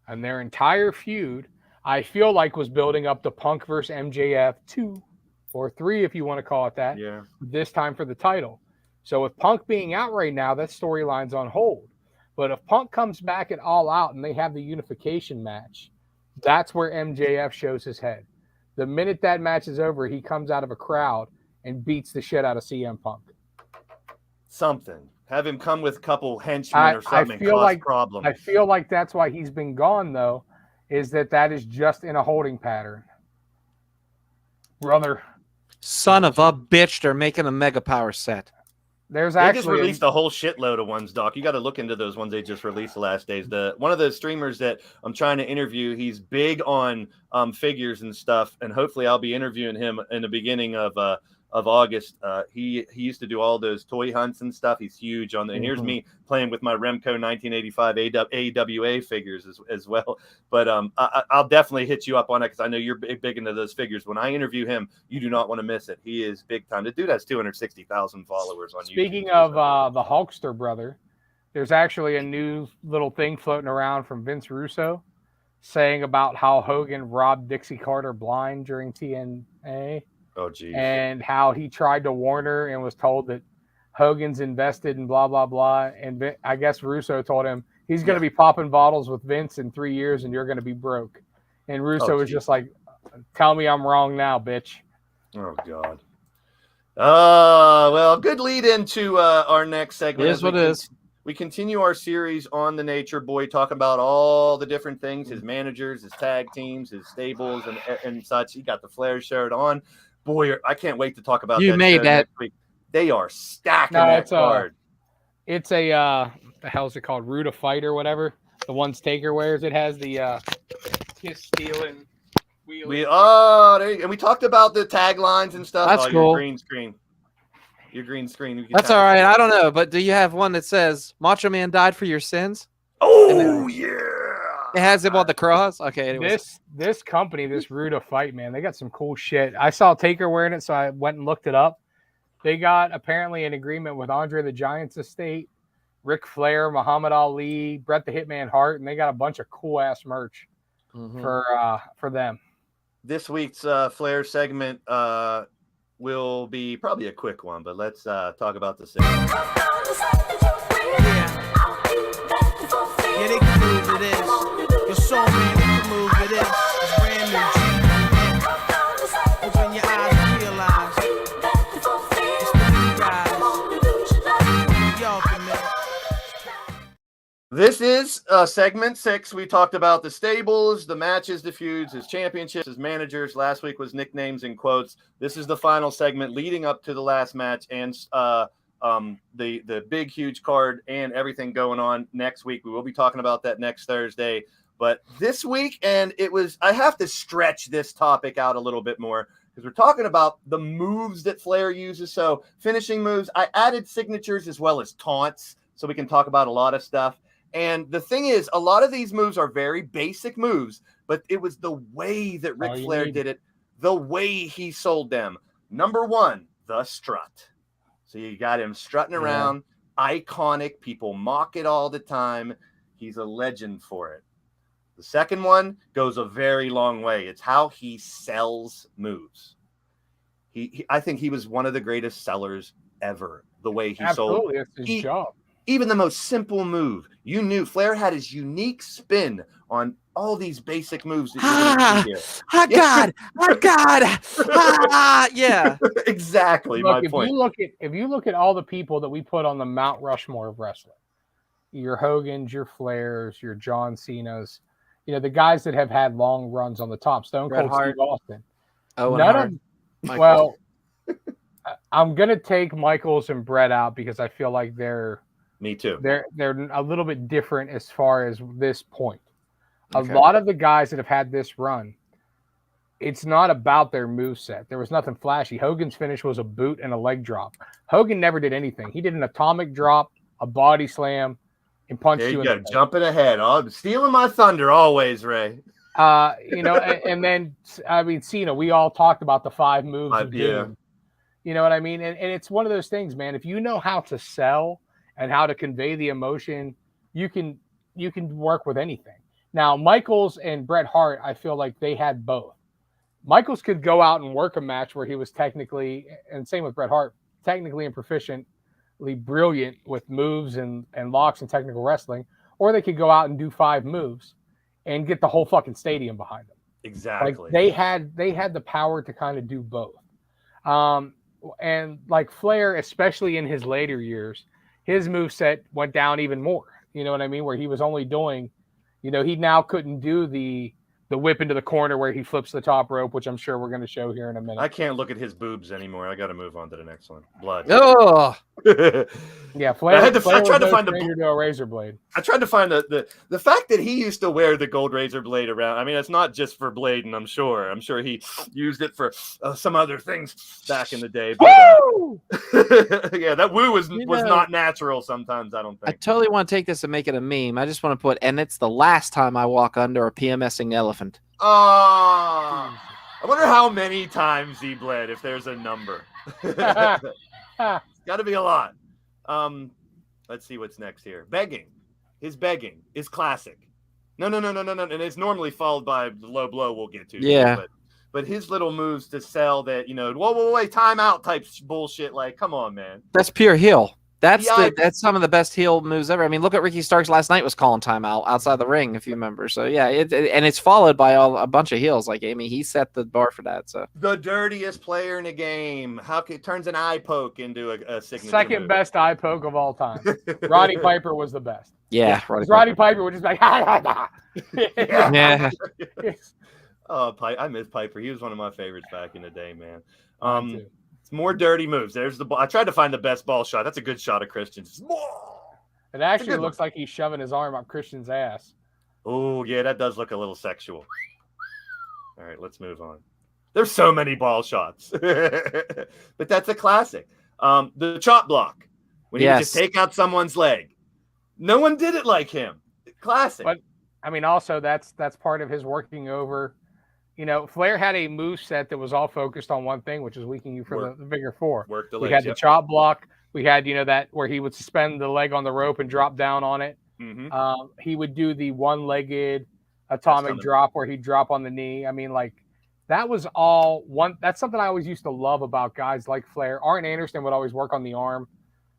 and their entire feud, I feel like was building up to Punk versus MJF 2 or 3, if you want to call it that. Yeah. This time for the title. So with Punk being out right now, that storyline's on hold. But if Punk comes back at All Out and they have the unification match, that's where MJF shows his head. The minute that match is over, he comes out of a crowd and beats the shit out of CM Punk. Something. Have him come with a couple henchmen or something. Problems. I feel like that's why he's been gone, though, is that is just in a holding pattern. Brother. Son of a bitch, they're making a Mega Power set. They just released a whole shitload of ones, Doc. You got to look into those ones they just released the last days. One of the streamers that I'm trying to interview, he's big on figures and stuff, and hopefully I'll be interviewing him in the beginning of of August. He used to do all those toy hunts and stuff. He's huge on the. And here's me playing with my Remco 1985 AWA figures as well. But I'll definitely hit you up on it because I know you're big into those figures. When I interview him, you do not want to miss it. He is big time. The dude has 260,000 followers on YouTube. Speaking of the Hulkster brother, there's actually a new little thing floating around from Vince Russo saying about how Hogan robbed Dixie Carter blind during TNA. Oh, geez. And how he tried to warn her and was told that Hogan's invested in blah, blah, blah. And I guess Russo told him he's going to be popping bottles with Vince in 3 years and you're going to be broke. And Russo was just like, tell me I'm wrong now, bitch. Oh, God. Well, good lead into our next segment. It is what it is. We continue our series on the Nature Boy, talking about all the different things, his managers, his tag teams, his stables, and such. He got the Flairs shirt on. Boy, I can't wait to talk about you made that. Next week. They are stacking that card. It's a the hell's it called? Root of Fight or whatever. The ones Taker wears. It has the Kiss stealing wheel. And we talked about the taglines and stuff. That's cool. Your green screen. Your green screen. That's all right. I don't know, but do you have one that says Macho Man died for your sins? Oh, yeah. It has him on the cross. Okay. Anyways. This company, this Root of Fight, man, they got some cool shit. I saw Taker wearing it, so I went and looked it up. They got apparently an agreement with Andre the Giant's estate, Ric Flair, Muhammad Ali, Bret the Hitman Hart, and they got a bunch of cool ass merch for them. This week's Flair segment will be probably a quick one, but let's talk about the segment. Yeah, they can move to this. Your soul man, they can move to this. It's brand new. Open your eyes and realize it's the new guys. Y'all can know. This is segment 6. We talked about the stables, the matches, the feuds, his championships, his managers. Last week was nicknames and quotes. This is the final segment leading up to the last match and the big, huge card and everything going on next week. We will be talking about that next Thursday. But this week, and I have to stretch this topic out a little bit more because we're talking about the moves that Flair uses. So finishing moves, I added signatures as well as taunts so we can talk about a lot of stuff. And the thing is, a lot of these moves are very basic moves, but it was the way that Ric Flair did it, the way he sold them. Number 1, the strut. So you got him strutting around, iconic. People mock it all the time. He's a legend for it. The second one goes a very long way. It's how he sells moves. I think he was one of the greatest sellers ever, the way he sold. Absolutely, that's his job. Even the most simple move. You knew Flair had his unique spin on all these basic moves that you're going to see here. God. Yeah. Exactly. Look, my point. If you look at all the people that we put on the Mount Rushmore of wrestling, your Hogans, your Flairs, your John Cenas, the guys that have had long runs on the top, Stone Cold Steve Austin. I'm gonna take Michaels and Bret out because I feel like they're me too. They're a little bit different as far as this point. Okay. A lot of the guys that have had this run, it's not about their moveset. There was nothing flashy. Hogan's finish was a boot and a leg drop. Hogan never did anything. He did an atomic drop, a body slam, and punched you in the face. Jumping ahead. Oh, stealing my thunder always, Ray. And then Cena, we all talked about the 5 moves. You know what I mean? And it's one of those things, man. If you know how to sell and how to convey the emotion, you can work with anything. Now, Michaels and Bret Hart, I feel like they had both. Michaels could go out and work a match where he was technically, and same with Bret Hart, technically and proficiently brilliant with moves and locks and technical wrestling, or they could go out and do 5 moves and get the whole fucking stadium behind them. Exactly. Like they had the power to kind of do both. And like Flair, especially in his later years, his moveset went down even more. You know what I mean? Where he was only doing, he now couldn't do the whip into the corner where he flips the top rope, which I'm sure we're going to show here in a minute. I can't look at his boobs anymore. I got to move on to the next one. Blood. Oh. Yeah, Flair. I Flair tried to was find no stranger to a razor blade. I tried to find the fact that he used to wear the gold razor blade around. I mean, it's not just for blading. I'm sure he used it for some other things back in the day. But, Woo! yeah, that woo was not natural. Sometimes I don't I think. totally want to take this and make it a meme. I just want to put, and it's the last time I walk under a PMSing elephant. I wonder how many times he bled. If there's a number, got to be a lot. Let's see what's next here. Begging. His begging is classic. No. And it's normally followed by the low blow we'll get to. Yeah. But his little moves to sell that, whoa, wait, timeout type bullshit. Like, come on, man. That's pure heel. That's Yeah, that's some of the best heel moves ever. I mean, look at Ricky Starks last night was calling timeout outside the ring, if you remember. So yeah, and it's followed by a bunch of heels. Like, I mean, he set the bar for that. So the dirtiest player in the game. Turns an eye poke into a signature Second move. best eye poke of all time. Roddy Piper was the best. yeah, Roddy Piper would just be like, yeah. Oh, I miss Piper. He was one of my favorites back in the day, man. Mine too. It's more dirty moves. There's the ball. I tried to find the best ball shot. That's a good shot of Christian's. It actually looks like he's shoving his arm up Christian's ass. Oh, yeah, that does look a little sexual. All right, let's move on. There's so many ball shots. But that's a classic. The chop block. When you just take out someone's leg. No one did it like him. Classic. But I mean, also that's part of his working over. Flair had a move set that was all focused on one thing, which is weakening you for the figure four. Work the we legs, had the chop block. We had, that where he would suspend the leg on the rope and drop down on it. Mm-hmm. He would do the one-legged atomic drop where he'd drop on the knee. I mean, like, that was all one. That's something I always used to love about guys like Flair. Arn Anderson would always work on the arm.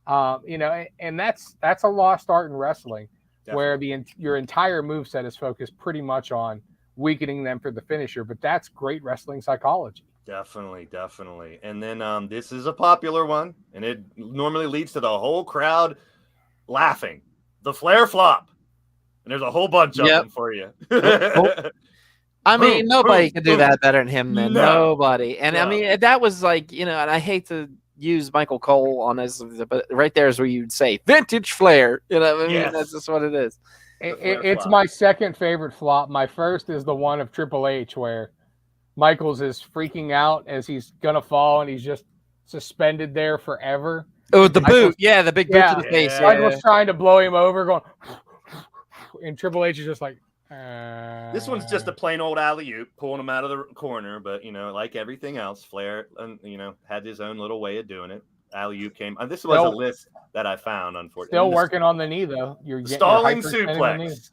And that's a lost art in wrestling. Definitely. Where your entire moveset is focused pretty much on weakening them for the finisher, but that's great wrestling psychology. Definitely. And then this is a popular one, and it normally leads to the whole crowd laughing. The Flair flop. And there's a whole bunch of them for you. I mean, nobody can do that better than him, man. Nobody. And I mean, that was like, and I hate to use Michael Cole on this, but right there is where you'd say vintage Flair. I mean, that's just what it is. It's my second favorite flop. My first is the one of Triple H where Michaels is freaking out as he's gonna fall and he's just suspended there forever. Oh, the boot, the big boot to the face. Michaels trying to blow him over, going, and Triple H is just like. This one's just a plain old alley-oop, pulling him out of the corner. But like everything else, Flair, had his own little way of doing it. Alley-oop came. This was a list that I found, unfortunately. Still working on the knee though. You're stalling suplex.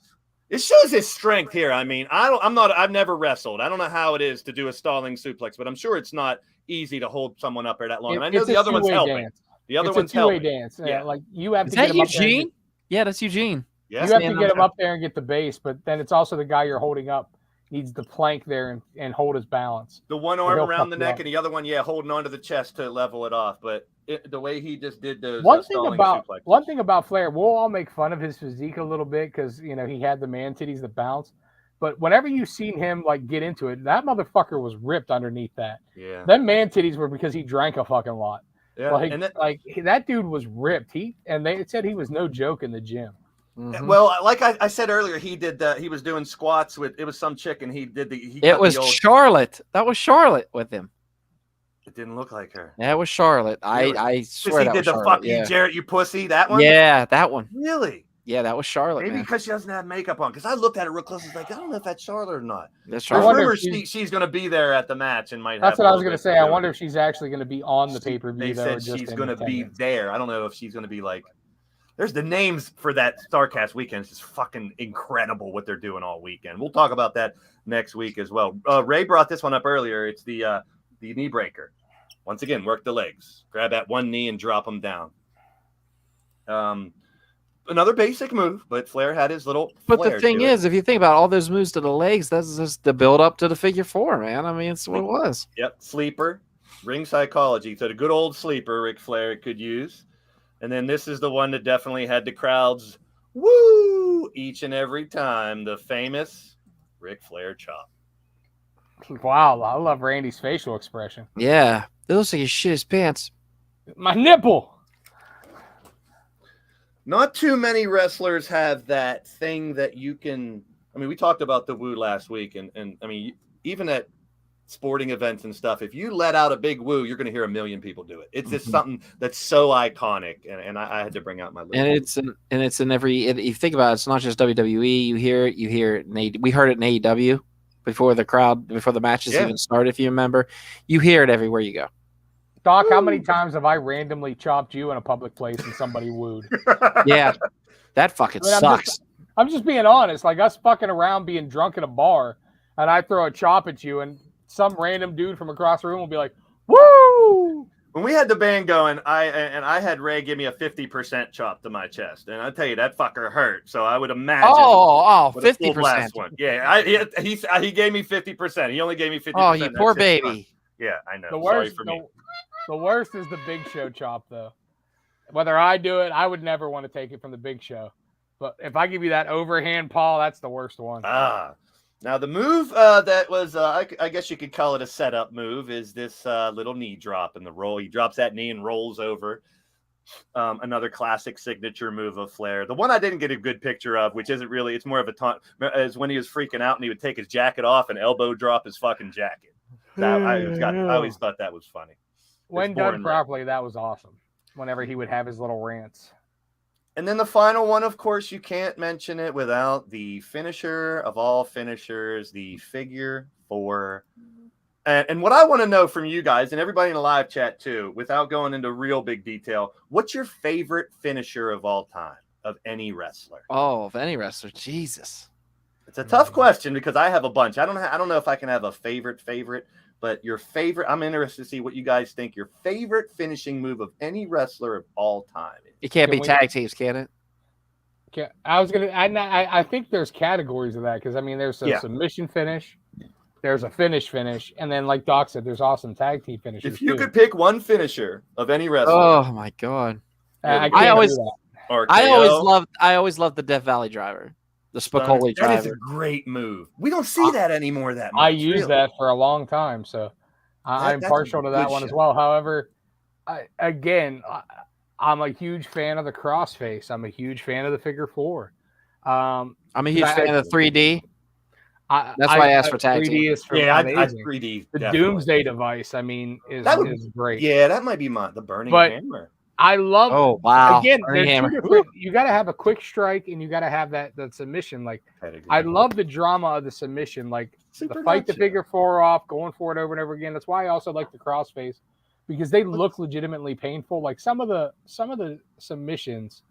It shows his strength here. I mean, I've never wrestled. I don't know how it is to do a stalling suplex, but I'm sure it's not easy to hold someone up there that long. And I know the other one's helping. The other one's helping. It's a two-way dance. Yeah, like you have to get him Eugene? Up there. Yeah, that's Eugene. Yes, you have to get him up there and get the base, but then it's also the guy you're holding up needs to plank there and hold his balance. The one arm around the neck and the other one, holding onto the chest to level it off. But the way he just did those one thing about Flair, we'll all make fun of his physique a little bit because he had the man titties that bounce. But whenever you've seen him like get into it, that motherfucker was ripped underneath that. Yeah. Them man titties were because he drank a fucking lot. Yeah. That dude was ripped. They said he was no joke in the gym. Mm-hmm. Well, like I said earlier, he was doing squats with some chick, and it was Charlotte. That was Charlotte with him. It didn't look like her. That was Charlotte. Really? I swear that was Charlotte. He did the fuck you, Jarrett, you pussy. That one. Yeah, that one. Really? Yeah, that was Charlotte. Maybe because she doesn't have makeup on. Because I looked at her real close. I was like, I don't know if that's Charlotte or not. That's Charlotte. I remember she's going to be there at the match and might. That's what I was going to say. I wonder if she's actually going to be on the pay-per-view. They said she's going to be there. I don't know if she's going to be like. There's the names for that StarCast weekend. It's just fucking incredible what they're doing all weekend. We'll talk about that next week as well. Ray brought this one up earlier. It's the knee breaker. Once again, work the legs. Grab at one knee and drop them down. Another basic move, but Flair had his little. But the thing is, if you think about all those moves to the legs, that's just the build up to the figure four, man. I mean, it's what it was. Yep, sleeper, ring psychology. So the good old sleeper Ric Flair could use. And then this is the one that definitely had the crowds woo each and every time. The famous Ric Flair chop. Wow, I love Randy's facial expression. Yeah, it looks like he shit his pants. My nipple. Not too many wrestlers have that thing that you can. I mean, we talked about the woo last week, and I mean, even at sporting events and stuff, if you let out a big woo, you're going to hear a million people do it. It's just something that's so iconic, and I had to bring out my list. And it's in every. If you think about it, it's not just WWE. You hear it. We heard it in AEW before the matches even started. If you remember, you hear it everywhere you go. Doc, how many times have I randomly chopped you in a public place and somebody wooed? Yeah, that fucking sucks. I'm just being honest. Like us fucking around being drunk at a bar, and I throw a chop at you, and some random dude from across the room will be like, "Woo!" When we had the band going, I had Ray give me a 50% chop to my chest, and I tell you that fucker hurt. So I would imagine. 50%. Yeah, he gave me 50%. He only gave me 50%. Oh, you poor baby. Yeah, I know. The worst is the Big Show chop, though. Whether I do it, I would never want to take it from the Big Show. But if I give you that overhand paw, that's the worst one. Now the move that was, I guess you could call it a setup move, is this little knee drop in the roll. He drops that knee and rolls over. Another classic signature move of Flair. The one I didn't get a good picture of, which isn't really, it's more of a taunt, is when he was freaking out and he would take his jacket off and elbow drop his fucking jacket. I always thought that was funny. When done properly, that was awesome. Whenever he would have his little rants. And then the final one, of course, you can't mention it without the finisher of all finishers, the figure 4. And what I want to know from you guys and everybody in the live chat too, without going into real big detail, what's your favorite finisher of all time of any wrestler? Oh, of any wrestler, Jesus. It's a tough question because I have a bunch. I don't know if I can have a favorite, but your favorite. I'm interested to see what you guys think your favorite finishing move of any wrestler of all time is. It can't be tag teams, can it? I think there's categories of that because I mean there's a submission finish. There's a finish, and then like Doc said, there's awesome tag team finishers. If you could pick one finisher of any wrestler, oh my god, I always loved the Death Valley driver, the Spicoli driver. That is a great move. We don't see that anymore that much. I used that for a long time, so I'm partial to that one as well. However, I'm a huge fan of the crossface. I'm a huge fan of the figure 4. I'm a huge fan of the 3D. That's why I asked for tag team. 3D. The Doomsday device, I mean, is great. Yeah, that might be the Burning Hammer. I love. Oh wow! Again, you got to have a quick strike, and you got to have that submission. Like, I love the drama of the submission, like the fight the figure 4 off, going for it over and over again. That's why I also like the crossface because they look legitimately painful. Like some of the submissions,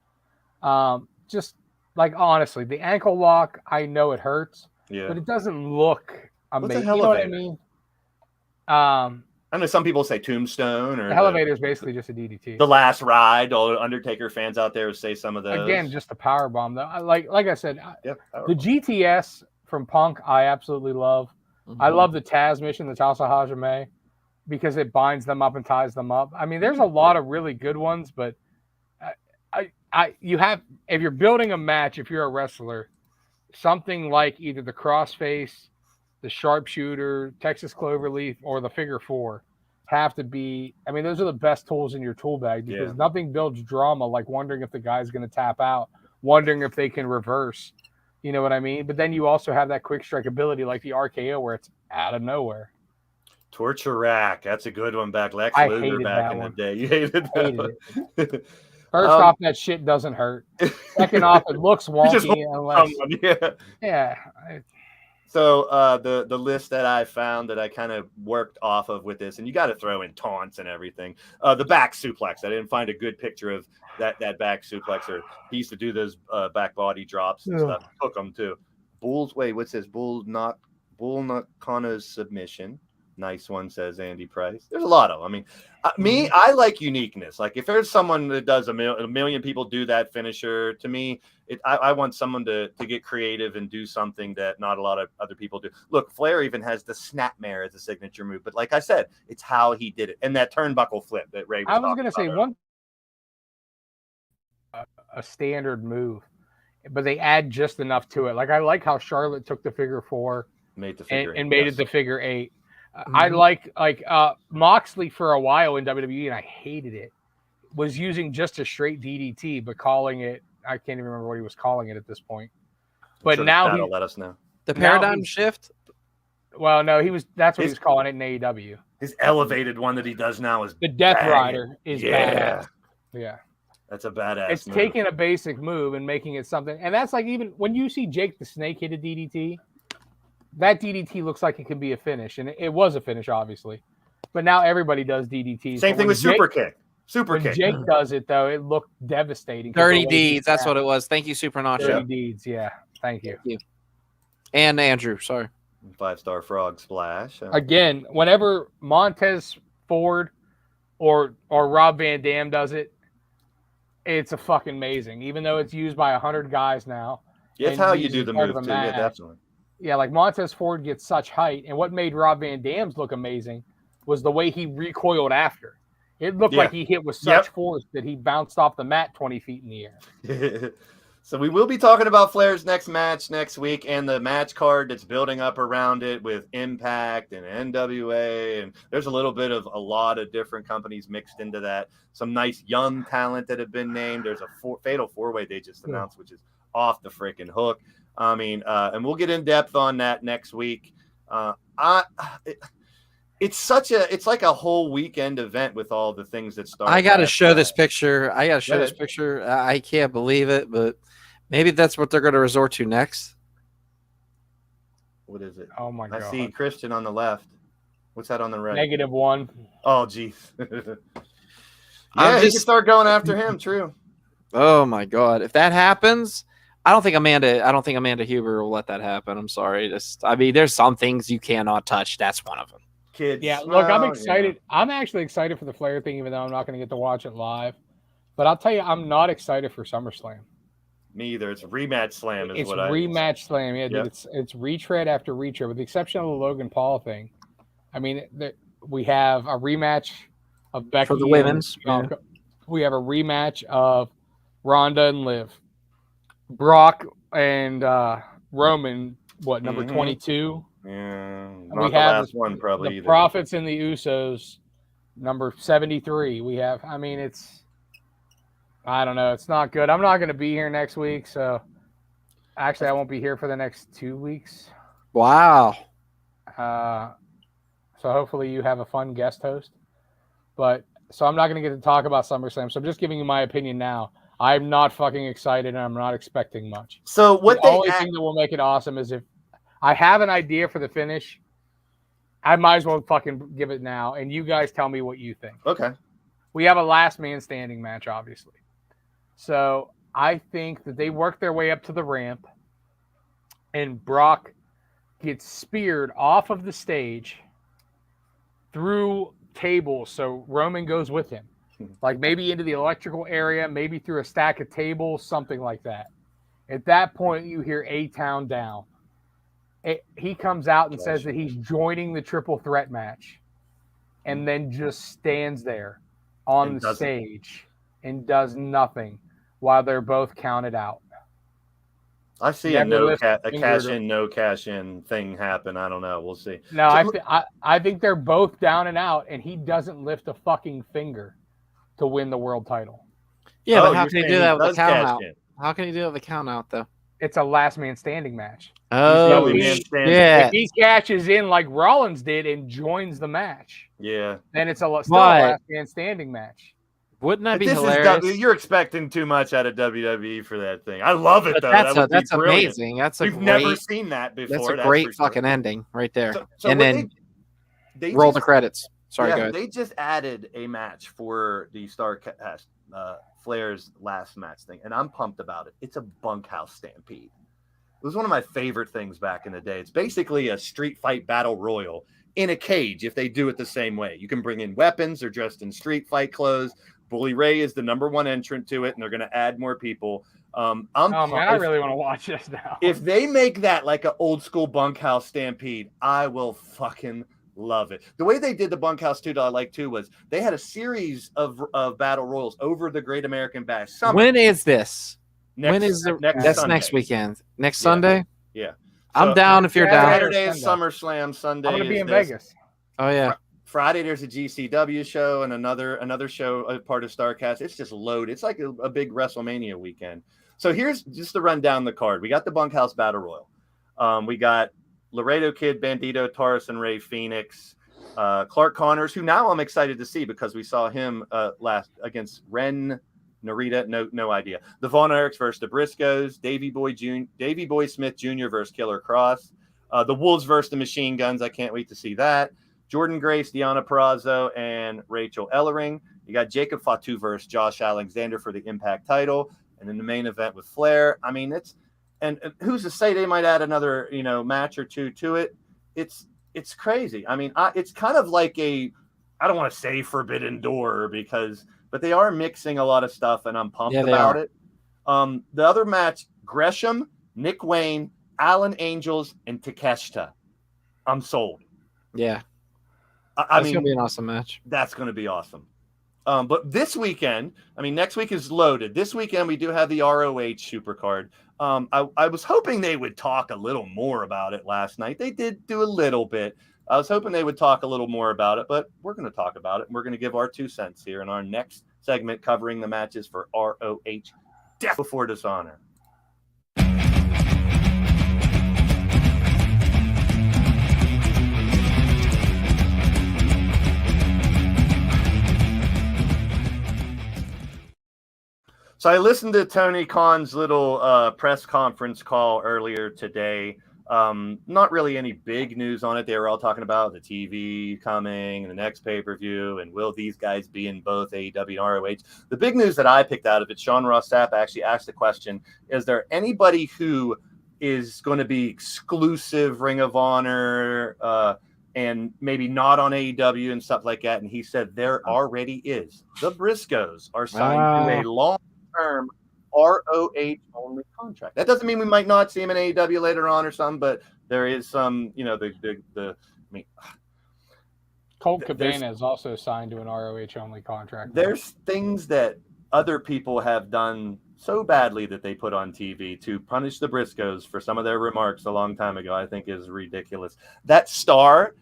just like honestly, the ankle lock. I know it hurts. Yeah. But it doesn't look amazing. You know what I mean? I know some people say Tombstone or the elevator is basically just a DDT. The Last Ride. All Undertaker fans out there say some of those. Again, just a power bomb though. Like I said, the GTS from Punk, I absolutely love. Mm-hmm. I love the Taz mission, the Tasa Hajime, because it binds them up and ties them up. I mean, there's a lot of really good ones, but if you're building a match, if you're a wrestler. Something like either the crossface, the sharpshooter, Texas Cloverleaf, or the figure 4 have to be. I mean, those are the best tools in your tool bag because nothing builds drama like wondering if the guy's going to tap out, wondering if they can reverse. You know what I mean? But then you also have that quick strike ability like the RKO where it's out of nowhere. Torture Rack. That's a good one back. Lex Luger back in the day. You hated that one. First off, that shit doesn't hurt. Second off, it looks wonky. So the list that I found that I kind of worked off of with this, and you got to throw in taunts and everything. The back suplex. I didn't find a good picture of that back suplex. Or he used to do those back body drops and stuff. Took them too. What's this? Bull Nakana's submission. Nice one, says Andy Price. There's a lot of them. I mean, I like uniqueness. Like if there's someone that does a million people do that finisher, to me, I want someone to get creative and do something that not a lot of other people do. Look, Flair even has the snapmare as a signature move, but like I said, it's how he did it. And that turnbuckle flip that Ray was going to say a standard move, but they add just enough to it. Like I like how Charlotte took the figure 4 made it the figure 8. I like Moxley for a while in WWE, and I hated it. Was using just a straight DDT, but calling it I can't even remember what he was calling it at this point. But Sure, now that'll he, let us know. The Now paradigm he's- shift. well, no, that's what His- he's calling it in AEW. His elevated one that he does now is The Death banging. Rider is Yeah. badass. Yeah. That's a badass. It's move. taking a basic move and making it something. And that's like, even when you see Jake the Snake hit a DDT, that DDT looks like it can be a finish. And it was a finish, obviously. But now everybody does DDTs. Same But thing when with Jake- super kick. Super When kick. Jake does it, though, it looked devastating. Dirty deeds. That's what it was. Thank you, Super Dirty Nacho. deeds, yeah. Thank you. And Andrew. Sorry. 5-star frog splash. Again, whenever Montez Ford or Rob Van Dam does it, it's a fucking amazing. Even though it's used by 100 guys now. It's and how you used do as the part move of a too. Yeah, match. definitely. Yeah, like Montez Ford gets such height, and what made Rob Van Dam's look amazing was the way he recoiled after. It looked like he hit with such force that he bounced off the mat 20 feet in the air. So we will be talking about Flair's next match next week and the match card that's building up around it with Impact and NWA. And there's a little bit of a lot of different companies mixed into that. Some nice young talent that have been named. There's a fatal four-way they just announced, which is off the freaking hook. I mean, and we'll get in depth on that next week. It's like a whole weekend event with all the things that start. I got to show this picture. I can't believe it, but maybe that's what they're going to resort to next. What is it? Oh my god! I see Christian on the left. What's that on the right? -1. Oh, geez. Yeah, he can start going after him. True. Oh my god! If that happens, I don't think Amanda Huber will let that happen. I'm sorry. There's some things you cannot touch. That's one of them. Kids. Yeah, look, I'm excited. Yeah. I'm actually excited for the Flair thing, even though I'm not going to get to watch it live. But I'll tell you, I'm not excited for SummerSlam. Me either. It's rematch slam. It's rematch slam. Yeah, dude, it's retread after retread, with the exception of the Logan Paul thing. I mean, we have a rematch of Becky for the women's. We have a rematch of Ronda and Liv. Brock and Roman, number 22? Yeah, we have the last one probably. The Profits and the Usos, number 73. We have. I mean, I don't know. It's not good. I'm not going to be here next week, so actually, I won't be here for the next 2 weeks. Wow. So hopefully, you have a fun guest host. So I'm not going to get to talk about SummerSlam. So I'm just giving you my opinion now. I'm not fucking excited, and I'm not expecting much. So the only thing that will make it awesome is if I have an idea for the finish, I might as well fucking give it now, and you guys tell me what you think. Okay. We have a last man standing match, obviously. So I think that they work their way up to the ramp, and Brock gets speared off of the stage through tables, so Roman goes with him. Like maybe into the electrical area, maybe through a stack of tables, something like that. At that point, you hear A-Town down. He comes out and says that he's joining the triple threat match, and then just stands there on the stage and does nothing while they're both counted out. I see a cash in, no cash in thing happen. I don't know. We'll see. No, I think they're both down and out, and he doesn't lift a fucking finger to win the world title. Yeah, but how can he do that with the count out? How can he do it with the count out, though? It's a last man standing match. Oh, if he cashes in like Rollins did and joins the match, then it's still a last man standing match. Wouldn't that be hilarious? You're expecting too much out of WWE for that thing. I love it, though. That's amazing. We've never seen that before. That's a great fucking ending right there. And then they roll the credits. Sorry, guys. They just added a match for the Starcast Flair's last match thing, and I'm pumped about it. It's a bunkhouse stampede. It was one of my favorite things back in the day. It's basically a street fight battle royal in a cage if they do it the same way. You can bring in weapons. They're dressed in street fight clothes. Bully Ray is the #1 entrant to it, and they're going to add more people. I really want to watch this now. If they make that like an old school bunkhouse stampede, I will fucking love it. The way they did the bunkhouse too that I like too was they had a series of battle royals over the Great American Bash. When is this? That's next weekend. Next Sunday? Yeah. I'm down if you're down. Saturday is SummerSlam. Sunday I'm going to be in Vegas. Oh, yeah. Friday there's a GCW show and another show, a part of StarCast. It's just loaded. It's like a big WrestleMania weekend. So here's just to run down the card. We got the Bunkhouse Battle Royal. We got Laredo Kid, Bandito, Taurus, and Ray Phoenix. Clark Connors, who now I'm excited to see because we saw him last against Ren Narita. No idea. The Von Erichs versus the Briscoes. Davey Boy Smith Jr. versus Killer Cross. The Wolves versus the Machine Guns. I can't wait to see that. Jordan Grace, Deanna Purrazzo, and Rachel Ellering. You got Jacob Fatu versus Josh Alexander for the Impact title. And then the main event with Flair. I mean, and who's to say they might add another, match or two to it? It's crazy. I mean, it's kind of like I don't want to say forbidden door but they are mixing a lot of stuff, and I'm pumped about it. The other match, Gresham, Nick Wayne, Alan Angels, and Takeshita. I'm sold. Yeah. I mean, it's going to be an awesome match. That's going to be awesome. But this weekend, next week is loaded. This weekend, we do have the ROH Supercard. I was hoping they would talk a little more about it last night. They did do a little bit. I was hoping they would talk a little more about it, but we're going to talk about it. And we're going to give our 2 cents here in our next segment covering the matches for ROH Death Before Dishonor. So I listened to Tony Khan's little press conference call earlier today. Not really any big news on it. They were all talking about the TV coming and the next pay-per-view and will these guys be in both AEW and ROH. The big news that I picked out of it, Sean Ross Sapp actually asked the question, is there anybody who is going to be exclusive Ring of Honor and maybe not on AEW and stuff like that? And he said there already is. The Briscoes are signed to a long-term ROH only contract. That doesn't mean we might not see him in AEW later on or something, but there is some, Colt Cabana is also signed to an ROH only contract. There's things that other people have done so badly that they put on TV to punish the Briscoes for some of their remarks a long time ago, I think is ridiculous. That star,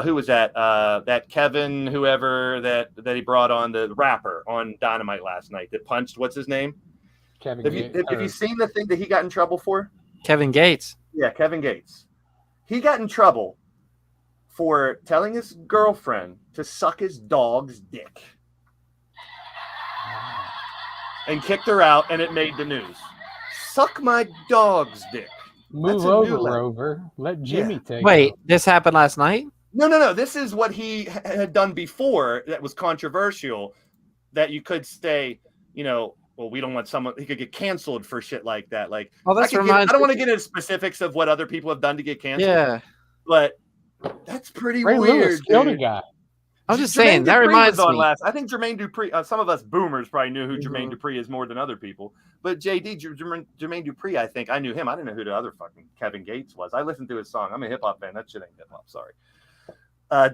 who was that? That Kevin, whoever that he brought on, the rapper on Dynamite last night that punched, what's his name? Have you seen the thing that he got in trouble for? Kevin Gates. Yeah, Kevin Gates. He got in trouble for telling his girlfriend to suck his dog's dick. And kicked her out, and it made the news. Suck my dog's dick. Move over, Rover. Let Jimmy take it. Wait, this happened last night? No. This is what he had done before that was controversial, that you could stay, well, we don't want someone, he could get canceled for shit like that. Like, I don't want to get into specifics of what other people have done to get canceled. Yeah. But that's pretty Ray weird. Lewis killed a guy. I was just saying, that reminds me. I think Jermaine Dupri, some of us boomers probably knew who Jermaine Dupri is more than other people. But Jermaine Dupri, I think I knew him. I didn't know who the other fucking Kevin Gates was. I listened to his song. I'm a hip hop fan. That shit ain't hip hop. Sorry.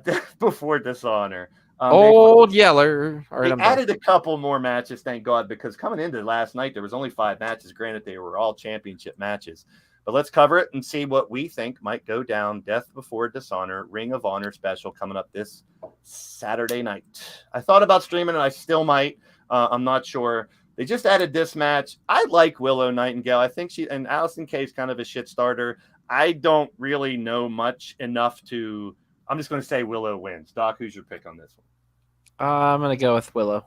Death Before Dishonor. Old Yeller. They added a couple more matches, thank God, because coming into last night, there was only 5 matches. Granted, they were all championship matches. But let's cover it and see what we think might go down. Death Before Dishonor, Ring of Honor special coming up this Saturday night. I thought about streaming it. I still might. I'm not sure. They just added this match. I like Willow Nightingale. I think and Allison Kay's kind of a shit starter. I don't really know much enough to. I'm just going to say Willow wins. Doc, who's your pick on this one? I'm going to go with Willow.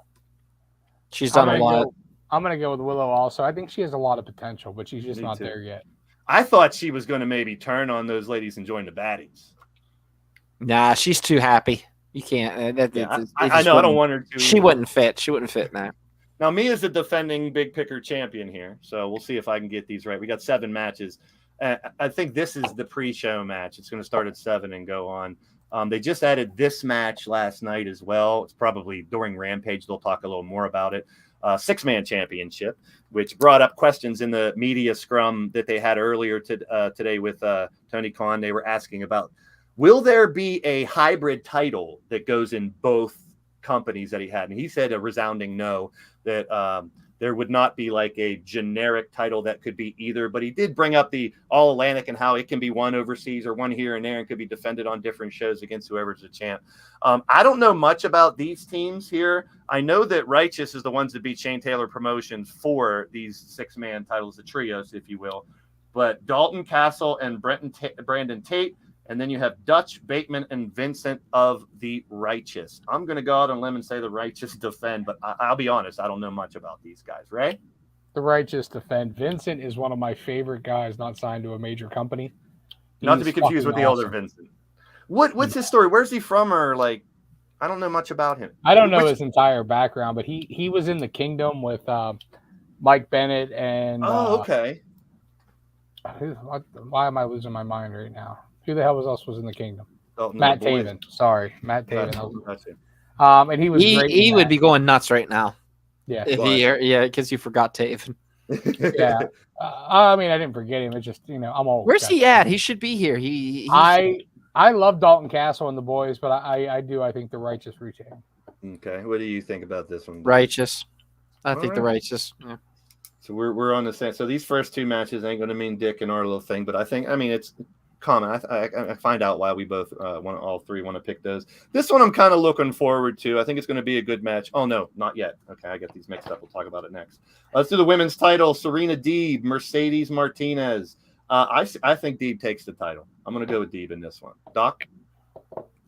She's done a lot. I'm going to go with Willow also. I think she has a lot of potential, but she's just not there yet. I thought she was going to maybe turn on those ladies and join the baddies. Nah, she's too happy. You can't. I know. I don't want her to. She wouldn't fit. She wouldn't fit now. Now, Mia's the defending Big Picker champion here, so we'll see if I can get these right. We got 7 matches. I think this is the pre-show match. It's going to start at 7 and go on. They just added this match last night as well. It's probably during Rampage. They'll talk a little more about it. 6-man championship, which brought up questions in the media scrum that they had earlier today with Tony Khan. They were asking about, will there be a hybrid title that goes in both companies that he had? And he said a resounding no, that there would not be like a generic title that could be either. But he did bring up the All Atlantic and how it can be won overseas or one here and there and could be defended on different shows against whoever's the champ. I don't know much about these teams here. I know that Righteous is the ones that beat Shane Taylor Promotions for these 6-man titles, the trios, if you will. But Dalton Castle and Brandon Tate, and then you have Dutch, Bateman, and Vincent of the Righteous. I'm going to go out on a limb and say the Righteous defend, but I'll be honest, I don't know much about these guys. Ray? The Righteous defend. Vincent is one of my favorite guys not signed to a major company. Not to be confused with the older Vincent. What's his story? Where's he from? Or like, I don't know much about him. I don't know his entire background, but he was in the Kingdom with Mike Bennett and. Oh, okay. Why am I losing my mind right now? Who the hell was in the Kingdom? Oh, no, Matt Taven. Sorry, Matt Taven. And he was. He would be going nuts right now. Yeah. Because you forgot Taven. Yeah. I mean, I didn't forget him. It's just I'm old. Where's he at? He should be here. I love Dalton Castle and the boys, but I think the Righteous retain. Okay. What do you think about this one? Righteous. I think the Righteous. Yeah. So we're on the same. So these first 2 matches ain't going to mean dick in our little thing, but I mean, it's common. I find out why we both all three want to pick those. This one I'm kind of looking forward to. I think it's going to be a good match. Oh, no, not yet. Okay, I get these mixed up. We'll talk about it next. Let's do the women's title. Serena Deeb, Mercedes Martinez. I think Deeb takes the title. I'm going to go with Deeb in this one. Doc?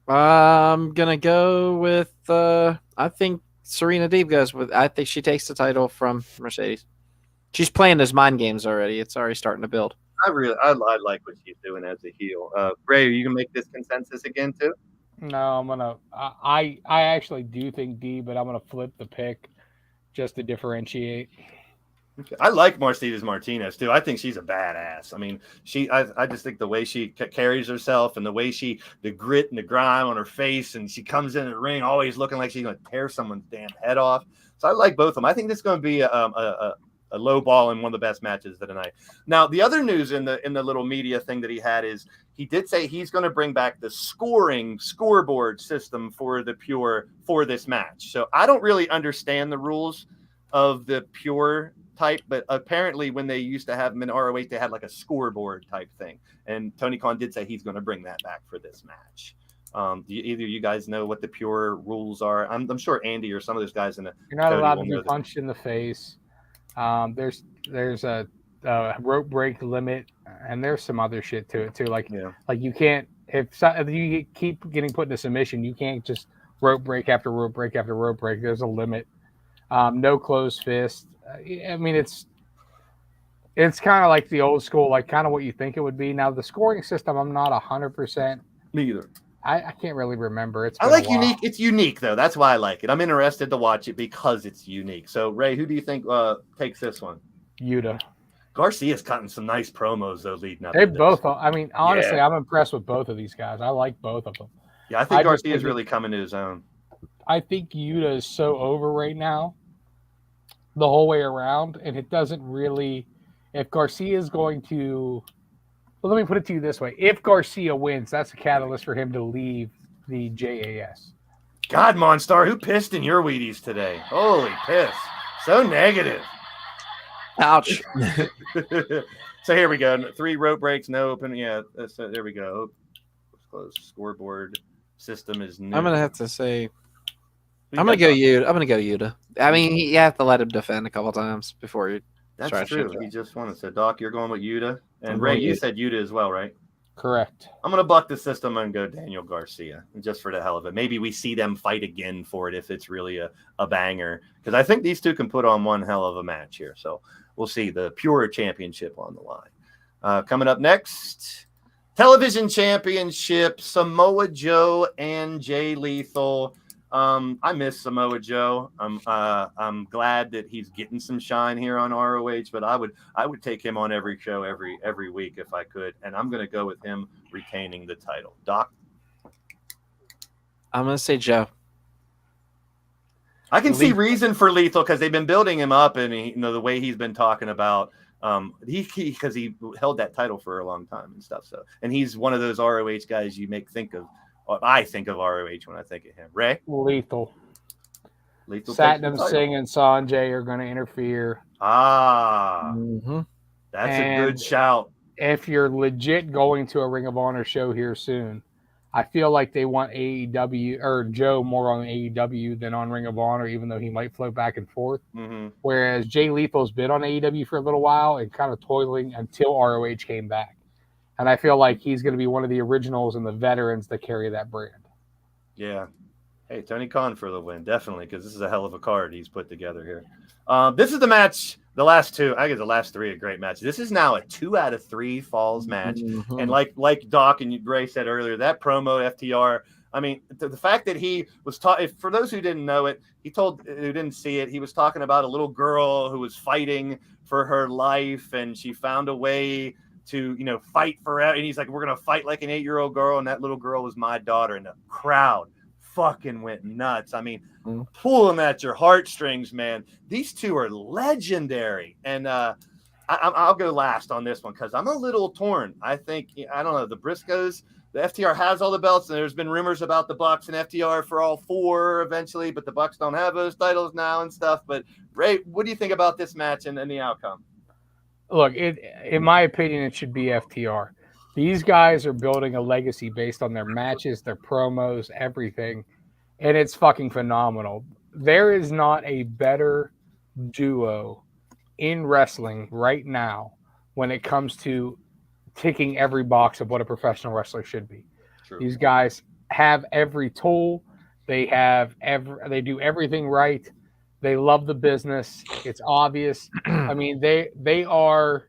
I'm going to go with I think Serena Deeb goes with. I think she takes the title from Mercedes. She's playing those mind games already. It's already starting to build. I like what she's doing as a heel. Ray, are you gonna make this consensus again too? No, I'm gonna. I actually do think D, but I'm gonna flip the pick just to differentiate. Okay. I like Mercedes Martinez too. I think she's a badass. I mean, I just think the way she carries herself and the way the grit and the grime on her face, and she comes in the ring always looking like she's gonna tear someone's damn head off. So I like both of them. I think this is gonna be a low ball in one of the best matches of the night. Now, the other news in the little media thing that he had is he did say he's going to bring back the scoreboard system for the Pure for this match. So I don't really understand the rules of the Pure type, but apparently when they used to have them in ROH, they had like a scoreboard type thing. And Tony Khan did say he's going to bring that back for this match. Either you guys know what the Pure rules are? I'm sure Andy or some of those guys in the you're not allowed to be punched in the face. There's a rope break limit, and there's some other shit to it too. Like you can't if you keep getting put into submission, you can't just rope break after rope break after rope break. There's a limit. No closed fist. I mean, it's kind of like the old school, like kind of what you think it would be. Now the scoring system, I'm not 100%. Me either. I can't really remember. I like unique. It's unique though. That's why I like it. I'm interested to watch it because it's unique. So Ray, who do you think takes this one? Yuta. Garcia's cutting some nice promos though leading up. They both. I mean, honestly, I'm impressed with both of these guys. I like both of them. Yeah, I think Garcia's really coming to his own. I think Yuta is so over right now, the whole way around, and it doesn't really. If Garcia is going to. Well, let me put it to you this way. If Garcia wins, that's a catalyst for him to leave the JAS. God, Monstar, who pissed in your Wheaties today? Holy piss. So negative. Ouch. So here we go. 3 rope breaks, no open. Yeah, so there we go. Close scoreboard system is new. I'm going to have to say I'm going to go Yuta. I mean, you have to let him defend a couple times before you. That's true. He just wanted to. Doc, you're going with Yuta. And Ray, you said Yuta as well, right? Correct. I'm going to buck the system and go Daniel Garcia, just for the hell of it. Maybe we see them fight again for it if it's really a banger. Because I think these two can put on one hell of a match here. So we'll see the Pure Championship on the line. Coming up next, Television Championship, Samoa Joe and Jay Lethal. I miss Samoa Joe. I'm glad that he's getting some shine here on ROH, but I would take him on every show every week if I could, and I'm going to go with him retaining the title. Doc, I'm going to say Joe. I can see reason for Lethal because they've been building him up, and the way he's been talking about because he held that title for a long time and stuff. So, and he's one of those ROH guys you think of. I think of ROH when I think of him. Ray? Lethal. Lethal takes the Satnam title. Singh and Sanjay are going to interfere. That's a good shout. If you're legit going to a Ring of Honor show here soon, I feel like they want AEW or Joe more on AEW than on Ring of Honor, even though he might float back and forth. Whereas Jay Lethal's been on AEW for a little while and kind of toiling until ROH came back. And I feel like he's going to be one of the originals and the veterans that carry that brand. Yeah. Hey, Tony Khan for the win, definitely, because this is a hell of a card he's put together here. This is the match. The last two, I guess the last three are great matches. This is now a 2 out of 3 falls match. And like Doc and Ray said earlier, that promo FTR, I mean, the fact that he was taught, for those who didn't know it, who didn't see it, he was talking about a little girl who was fighting for her life and she found a way to, fight forever. And he's like, we're going to fight like an 8-year-old girl. And that little girl was my daughter. And the crowd fucking went nuts. I mean, pulling at your heartstrings, man. These two are legendary. And I'll go last on this one because I'm a little torn. I think, I don't know, the Briscoes, the FTR has all the belts, and there's been rumors about the Bucks and FTR for all 4 eventually, but the Bucks don't have those titles now and stuff. But Ray, what do you think about this match and the outcome? Look, in my opinion, it should be FTR. These guys are building a legacy based on their matches, their promos, everything, and it's fucking phenomenal. There is not a better duo in wrestling right now when it comes to ticking every box of what a professional wrestler should be. True. These guys have every tool. They do everything right. They love the business. It's obvious. I mean, they are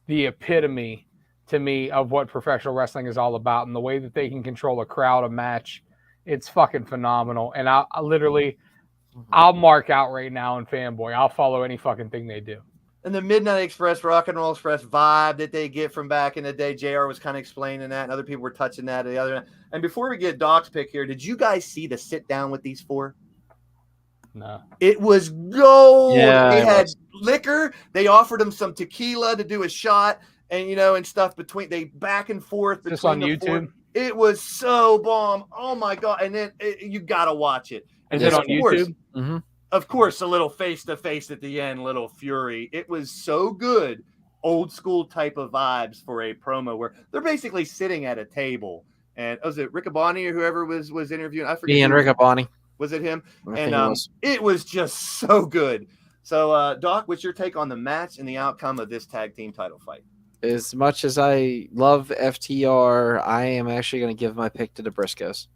the epitome to me of what professional wrestling is all about, and the way that they can control a crowd, a match, it's fucking phenomenal. And I'll mark out right now in Fanboy. I'll follow any fucking thing they do. And the Midnight Express, Rock and Roll Express vibe that they get from back in the day, JR was kind of explaining that, and other people were touching that. And before we get Doc's pick here, did you guys see the sit down with these 4? No. It was gold. Yeah, they had liquor. They offered them some tequila to do a shot. And, and stuff they back and forth. Just on YouTube? It was so bomb. Oh, my God. And then you got to watch it. Is it on YouTube? Mm-hmm. Of course, a little face-to-face at the end, little fury. It was so good. Old school type of vibes for a promo where they're basically sitting at a table. And was it Riccaboni or whoever was interviewing? I forget. Ian Riccaboni. Was it him? And it was just so good. So, Doc, what's your take on the match and the outcome of this tag team title fight? As much as I love FTR, I am actually going to give my pick to the Briscoes.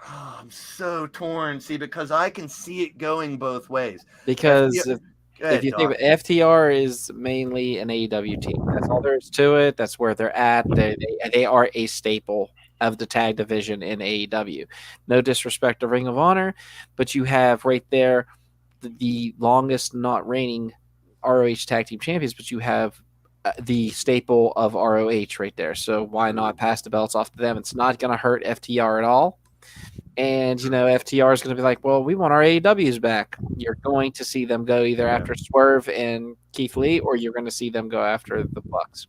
Oh, I'm so torn. See, because I can see it going both ways. Because if you think FTR is mainly an AEW team, that's all there is to it. That's where they're at. They are a staple of the tag division in AEW. No disrespect to Ring of Honor, but you have right there the longest not reigning ROH tag team champions, but you have the staple of ROH right there. So why not pass the belts off to them? It's not going to hurt FTR at all. And, FTR is going to be like, well, we want our AEWs back. You're going to see them go either after Swerve and Keith Lee, or you're going to see them go after the Bucks.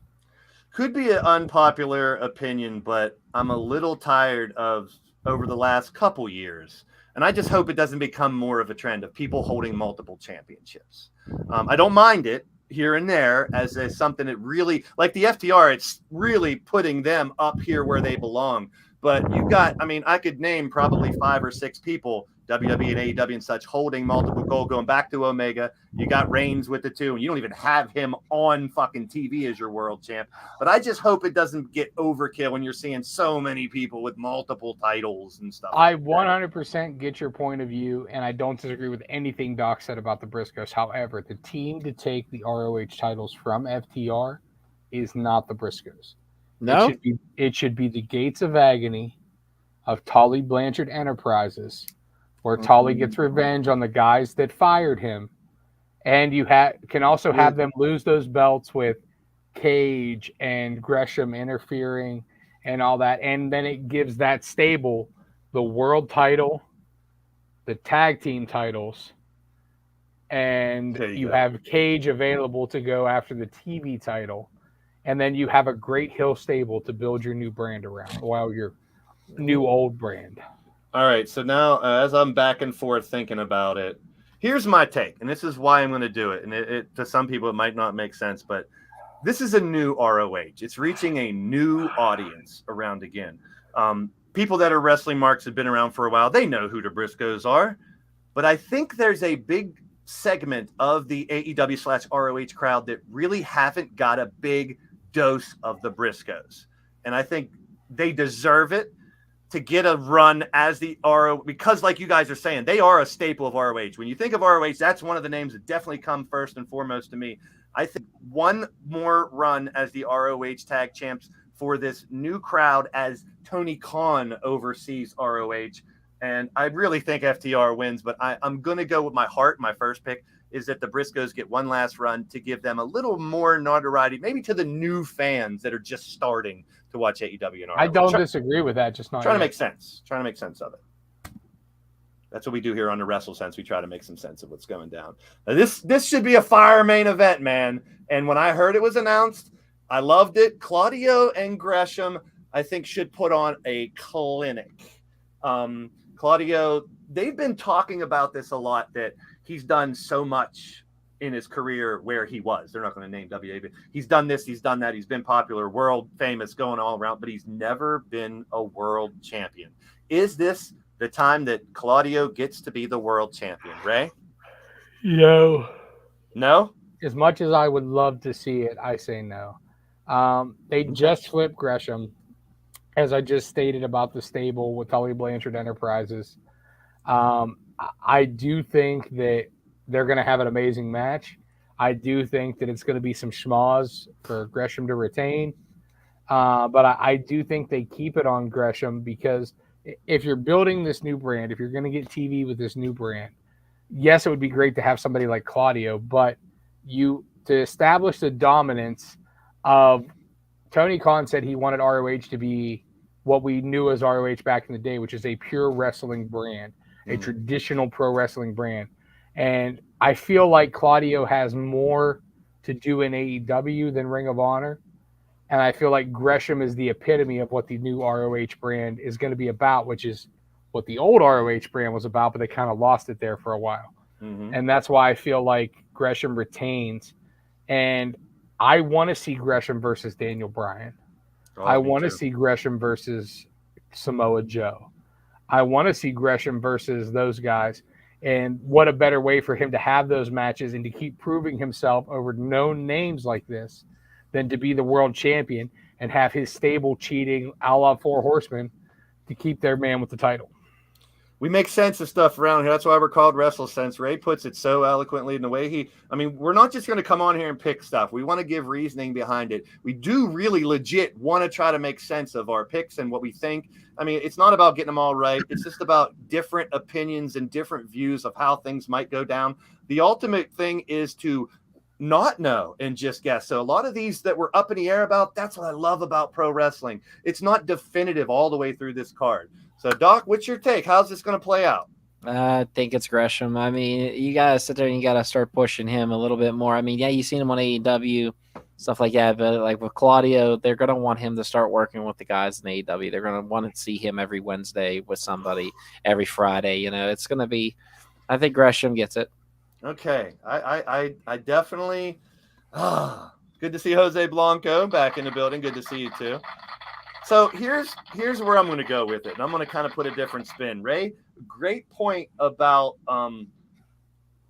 Could be an unpopular opinion, but I'm a little tired of over the last couple years. And I just hope it doesn't become more of a trend of people holding multiple championships. I don't mind it here and there as something that really, like the FTR, it's really putting them up here where they belong. But you've got, I could name probably 5 or 6 people, WWE and AEW and such, holding multiple gold, going back to Omega. You got Reigns with the 2, and you don't even have him on fucking TV as your world champ. But I just hope it doesn't get overkill when you're seeing so many people with multiple titles and stuff. I 100% get your point of view, and I don't disagree with anything Doc said about the Briscoes. However, the team to take the ROH titles from FTR is not the Briscoes. No, it should be the Gates of Agony of Tully Blanchard Enterprises, where Tully gets revenge on the guys that fired him, and you can also have them lose those belts with Cage and Gresham interfering and all that, and then it gives that stable the world title, the tag team titles, and you have Cage available to go after the TV title. And then you have a great heel stable to build your new brand around while your new old brand. All right. So now as I'm back and forth thinking about it, Here's my take, and this is why I'm going to do it. And it to some people, it might not make sense, but this is a new ROH. It's reaching a new audience around again. People that are wrestling marks have been around for a while. They know who the Briscoes are. But I think there's a big segment of the AEW/ROH crowd that really haven't got a big dose of the Briscoes. And I think they deserve it to get a run as the ROH, because like you guys are saying, they are a staple of ROH. When you think of ROH, that's one of the names that definitely come first and foremost to me. I think one more run as the ROH tag champs for this new crowd as Tony Khan oversees ROH. And I really think FTR wins, but I'm going to go with my heart. My first pick is that the Briscoes get one last run to give them a little more notoriety, maybe to the new fans that are just starting to watch AEW and ROH. I don't disagree with that. Just not trying to make sense. Trying to make sense of it. That's what we do here on the WrestleSense. We try to make some sense of what's going down. Now, this should be a fire main event, man. And when I heard it was announced, I loved it. Claudio and Gresham, I think, should put on a clinic. Claudio, they've been talking about this a lot, that he's done so much in his career where he was. They're not going to name WA, but he's done this, he's done that. He's been popular, world famous, going all around, but he's never been a world champion. Is this the time that Claudio gets to be the world champion, Ray? No. No? As much as I would love to see it, I say no. They just flipped Gresham, as I just stated about the stable with Tully Blanchard Enterprises. I do think that they're going to have an amazing match. I do think that it's going to be some schmoz for Gresham to retain. But I do think they keep it on Gresham, because if you're building this new brand, if you're going to get TV with this new brand, yes, it would be great to have somebody like Claudio, but to establish the dominance of Tony Khan said he wanted ROH to be what we knew as ROH back in the day, which is a pure wrestling brand, a traditional pro wrestling brand. And I feel like Claudio has more to do in AEW than Ring of Honor. And I feel like Gresham is the epitome of what the new ROH brand is going to be about, which is what the old ROH brand was about, but they kind of lost it there for a while. Mm-hmm. And that's why I feel like Gresham retains. And I want to see Gresham versus Daniel Bryan. I want to see Gresham versus Samoa Joe. I want to see Gresham versus those guys. And what a better way for him to have those matches and to keep proving himself over known names like this than to be the world champion and have his stable cheating a la Four Horsemen to keep their man with the title. We make sense of stuff around here. That's why we're called WrestleSense. Ray puts it so eloquently in the way we're not just going to come on here and pick stuff. We want to give reasoning behind it. We do really legit want to try to make sense of our picks and what we think. I mean, it's not about getting them all right. It's just about different opinions and different views of how things might go down. The ultimate thing is to not know and just guess. So a lot of these that we're up in the air about, that's what I love about pro wrestling. It's not definitive all the way through this card. So, Doc, what's your take? How's this going to play out? I think it's Gresham. I mean, you got to sit there and you got to start pushing him a little bit more. I mean, yeah, you've seen him on AEW, stuff like that. But like with Claudio, they're going to want him to start working with the guys in AEW. They're going to want to see him every Wednesday with somebody, every Friday. You know, it's going to be – I think Gresham gets it. Okay. I definitely good to see Jose Blanco back in the building. Good to see you, too. So here's where I'm going to go with it. And I'm going to kind of put a different spin. Ray, great point about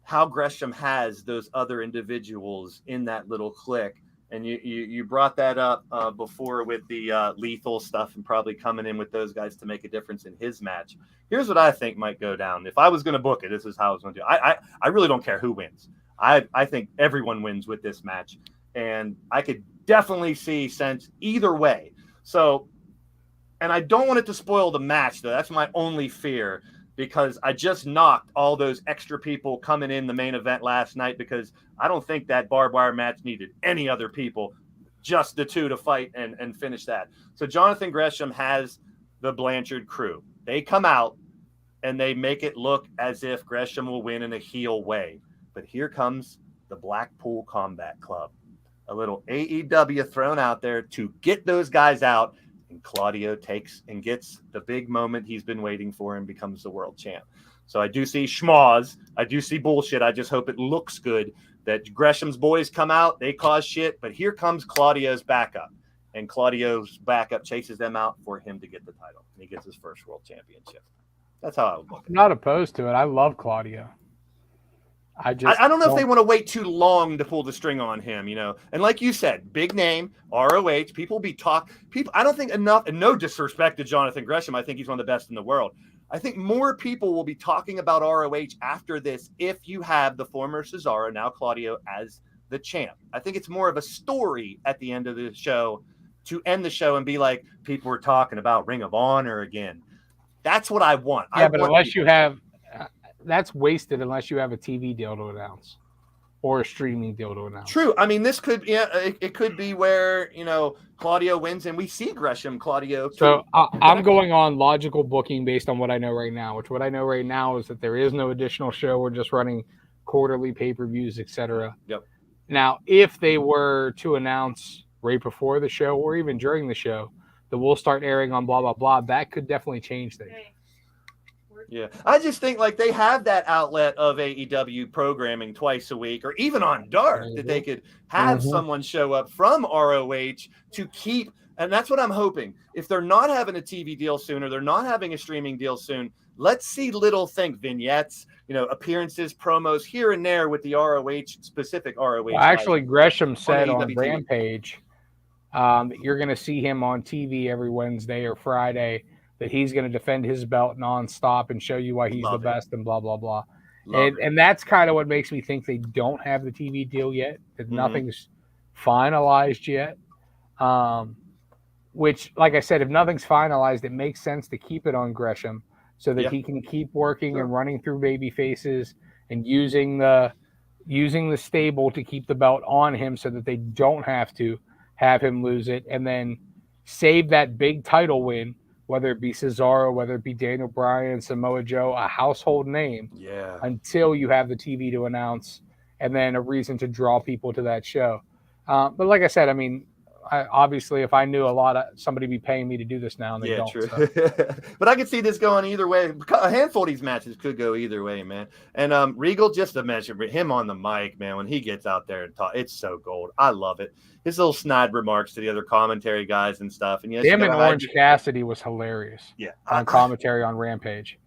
how Gresham has those other individuals in that little clique. And you brought that up before with the lethal stuff and probably coming in with those guys to make a difference in his match. Here's what I think might go down. If I was going to book it, this is how I was going to do it. I really don't care who wins. I think everyone wins with this match. And I could definitely see sense either way. So, and I don't want it to spoil the match, though. That's my only fear, because I just knocked all those extra people coming in the main event last night, because I don't think that barbed wire match needed any other people, just the two to fight and finish that. So Jonathan Gresham has the Blanchard crew. They come out and they make it look as if Gresham will win in a heel way. But here comes the Blackpool Combat Club. A little AEW thrown out there to get those guys out, and Claudio takes and gets the big moment he's been waiting for and becomes the world champ. So I do see schmoz. I do see bullshit. I just hope it looks good that Gresham's boys come out. They cause shit. But here comes Claudio's backup. And Claudio's backup chases them out for him to get the title. And he gets his first world championship. That's how I would look at it. I'm not opposed to it. I love Claudio. I don't know if they want to wait too long to pull the string on him, you know. And like you said, big name, ROH. People will be people. I don't think enough, and no disrespect to Jonathan Gresham. I think he's one of the best in the world. I think more people will be talking about ROH after this if you have the former Cesaro, now Claudio, as the champ. I think it's more of a story at the end of the show to end the show and be like, people were talking about Ring of Honor again. That's what I want. Yeah, but unless you have that's wasted unless you have a TV deal to announce or a streaming deal to announce. True. I mean, this could, it could be where, you know, Claudio wins and we see Gresham, Claudio. So I'm going on logical booking based on what I know right now, which what I know right now is that there is no additional show. We're just running quarterly pay-per-views, etc. Yep. Now, if they were to announce right before the show or even during the show that we'll start airing on blah, blah, blah, that could definitely change things. Yeah, I just think like they have that outlet of AEW programming twice a week or even on Dark that they could have someone show up from ROH to keep. And that's what I'm hoping. If they're not having a TV deal soon or they're not having a streaming deal soon, let's see little vignettes, you know, appearances, promos here and there with the ROH, specific ROH. Well, actually, Gresham said on AEW Rampage that you're going to see him on TV every Wednesday or Friday, that he's going to defend his belt nonstop and show you why he's the best and blah, blah, blah. And that's kind of what makes me think they don't have the TV deal yet, that nothing's finalized yet. Which, like I said, if nothing's finalized, it makes sense to keep it on Gresham so that he can keep working and running through baby faces and using the stable to keep the belt on him so that they don't have to have him lose it, and then save that big title win, whether it be Cesaro, whether it be Daniel Bryan, Samoa Joe, a household name, until you have the TV to announce and then a reason to draw people to that show. But like I said, I mean, obviously, if I knew somebody be paying me to do this now, and they don't. True. So. But I could see this going either way. A handful of these matches could go either way, man. And Regal, just to mention him on the mic, man, when he gets out there and talk, it's so gold. I love it. His little snide remarks to the other commentary guys and stuff. And him and Orange Cassidy was hilarious. Yeah, on commentary on Rampage.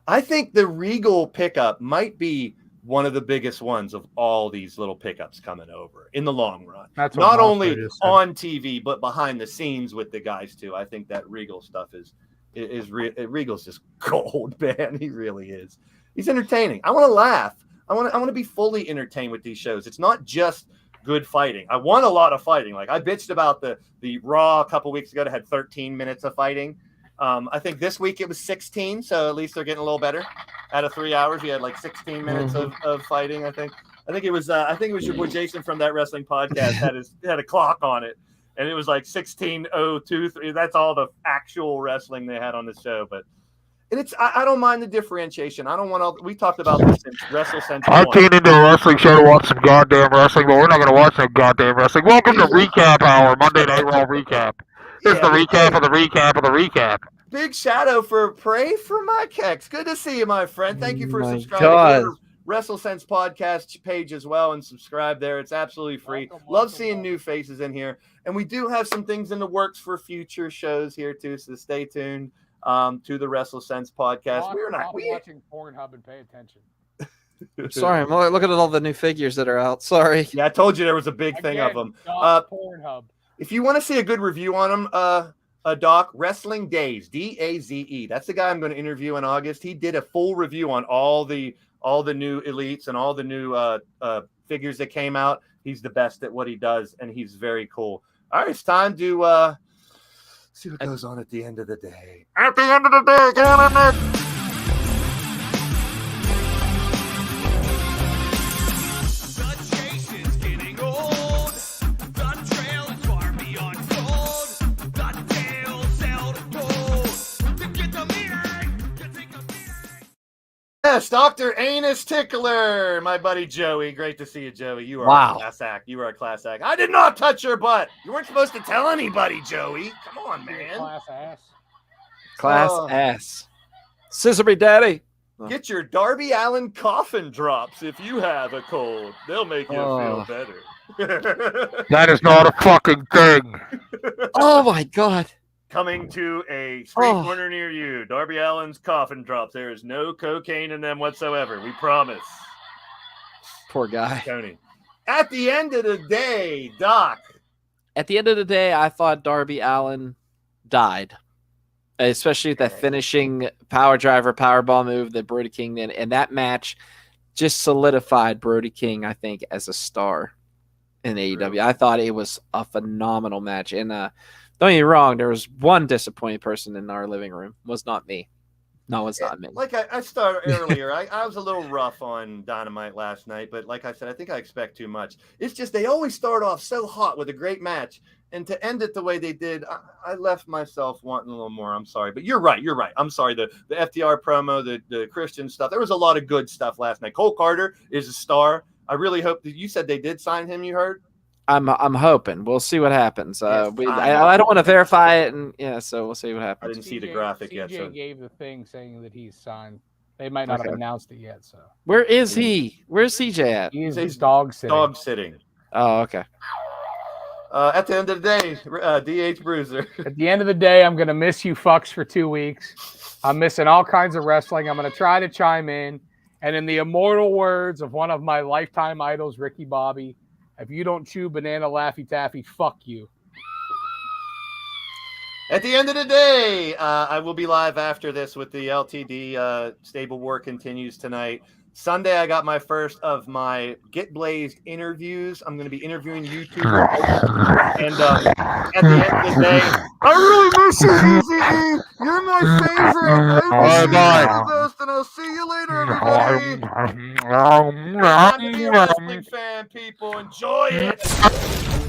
I think the Regal pickup might be one of the biggest ones of all these little pickups coming over in the long run. That's not only on TV, but behind the scenes with the guys too. I think that Regal stuff is Regal's just gold, man. He really is. He's entertaining. I want to laugh. I want to be fully entertained with these shows. It's not just good fighting. I want a lot of fighting. Like I bitched about the Raw a couple weeks ago that had 13 minutes of fighting. I think this week it was 16, so at least they're getting a little better. Out of 3 hours, we had like 16 minutes of fighting. I think it was your boy Jason from That Wrestling Podcast had a clock on it, and it was like 16:02. That's all the actual wrestling they had on the show. But I don't mind the differentiation. I don't want all. We talked about this since WrestleSense. I tuned into a wrestling show to watch some goddamn wrestling, but we're not going to watch no goddamn wrestling. Welcome to Recap Hour, Monday Night Raw Recap. Here's the recap of the recap of the recap. Big shadow for Pray for Mike Hex. Good to see you, my friend. Thank you for subscribing to the WrestleSense podcast page as well, and subscribe there. It's absolutely free. Love seeing new faces in here. And we do have some things in the works for future shows here too, so stay tuned to the WrestleSense podcast. We're watching Pornhub and pay attention. Sorry, I'm looking at all the new figures that are out. Sorry. Yeah, I told you there was a big thing of them. Pornhub. If you want to see a good review on them, Doc, Wrestling Daze, DAZE. That's the guy I'm going to interview in August. He did a full review on all the new elites and all the new figures that came out. He's the best at what he does, and he's very cool. All right, it's time to see what goes on at the end of the day. At the end of the day, get on it. Yes, Dr. Anus Tickler, my buddy Joey. Great to see you, Joey. You are a class act. You are a class act. I did not touch your butt. You weren't supposed to tell anybody, Joey. Come on, man. Class ass. Class ass. Scissor me, daddy. Get your Darby Allin coffin drops if you have a cold. They'll make you feel better. That is not a fucking thing. Oh my God. Coming to a street corner near you, Darby Allin's coffin drops. There is no cocaine in them whatsoever. We promise. Poor guy. Tony. At the end of the day, Doc. At the end of the day, I thought Darby Allin died. Especially with that finishing power driver, powerball move that Brody King did. And that match just solidified Brody King, I think, as a star in AEW. I thought it was a phenomenal match. And don't get me wrong, there was one disappointed person in our living room. It was not me. No, it's not me. Like I started earlier, I was a little rough on Dynamite last night, but like I said, I think I expect too much. It's just they always start off so hot with a great match, and to end it the way they did, I left myself wanting a little more. I'm sorry, but you're right. I'm sorry. The FTR promo, the Christian stuff, there was a lot of good stuff last night. Cole Carter is a star. I really hope that you said they did sign him. You heard? I'm hoping. We'll see what happens. Yes, I don't want to verify it, and so we'll see what I happens. didn't see the graphic yet. CJ So gave the thing saying that he's signed. They might not have announced it yet. So Where is he? Where's CJ at? he's dog sitting. dog sitting. Oh, okay. At the end of the day, DH Bruiser. At the end of the day, I'm gonna miss you fucks for 2 weeks. I'm missing all kinds of wrestling. I'm gonna try to chime in, and in the immortal words of one of my lifetime idols, Ricky Bobby, if you don't chew banana Laffy Taffy, fuck you. At the end of the day, I will be live after this with the LTD Stable War continues tonight. Sunday, I got my first of my Get Blazed interviews. I'm going to be interviewing YouTubers. And at the end of the day, I really miss you, EZE. You're my favorite. Bye-bye. And I'll see you later, everybody. Time to be a wrestling fan, people. Enjoy it.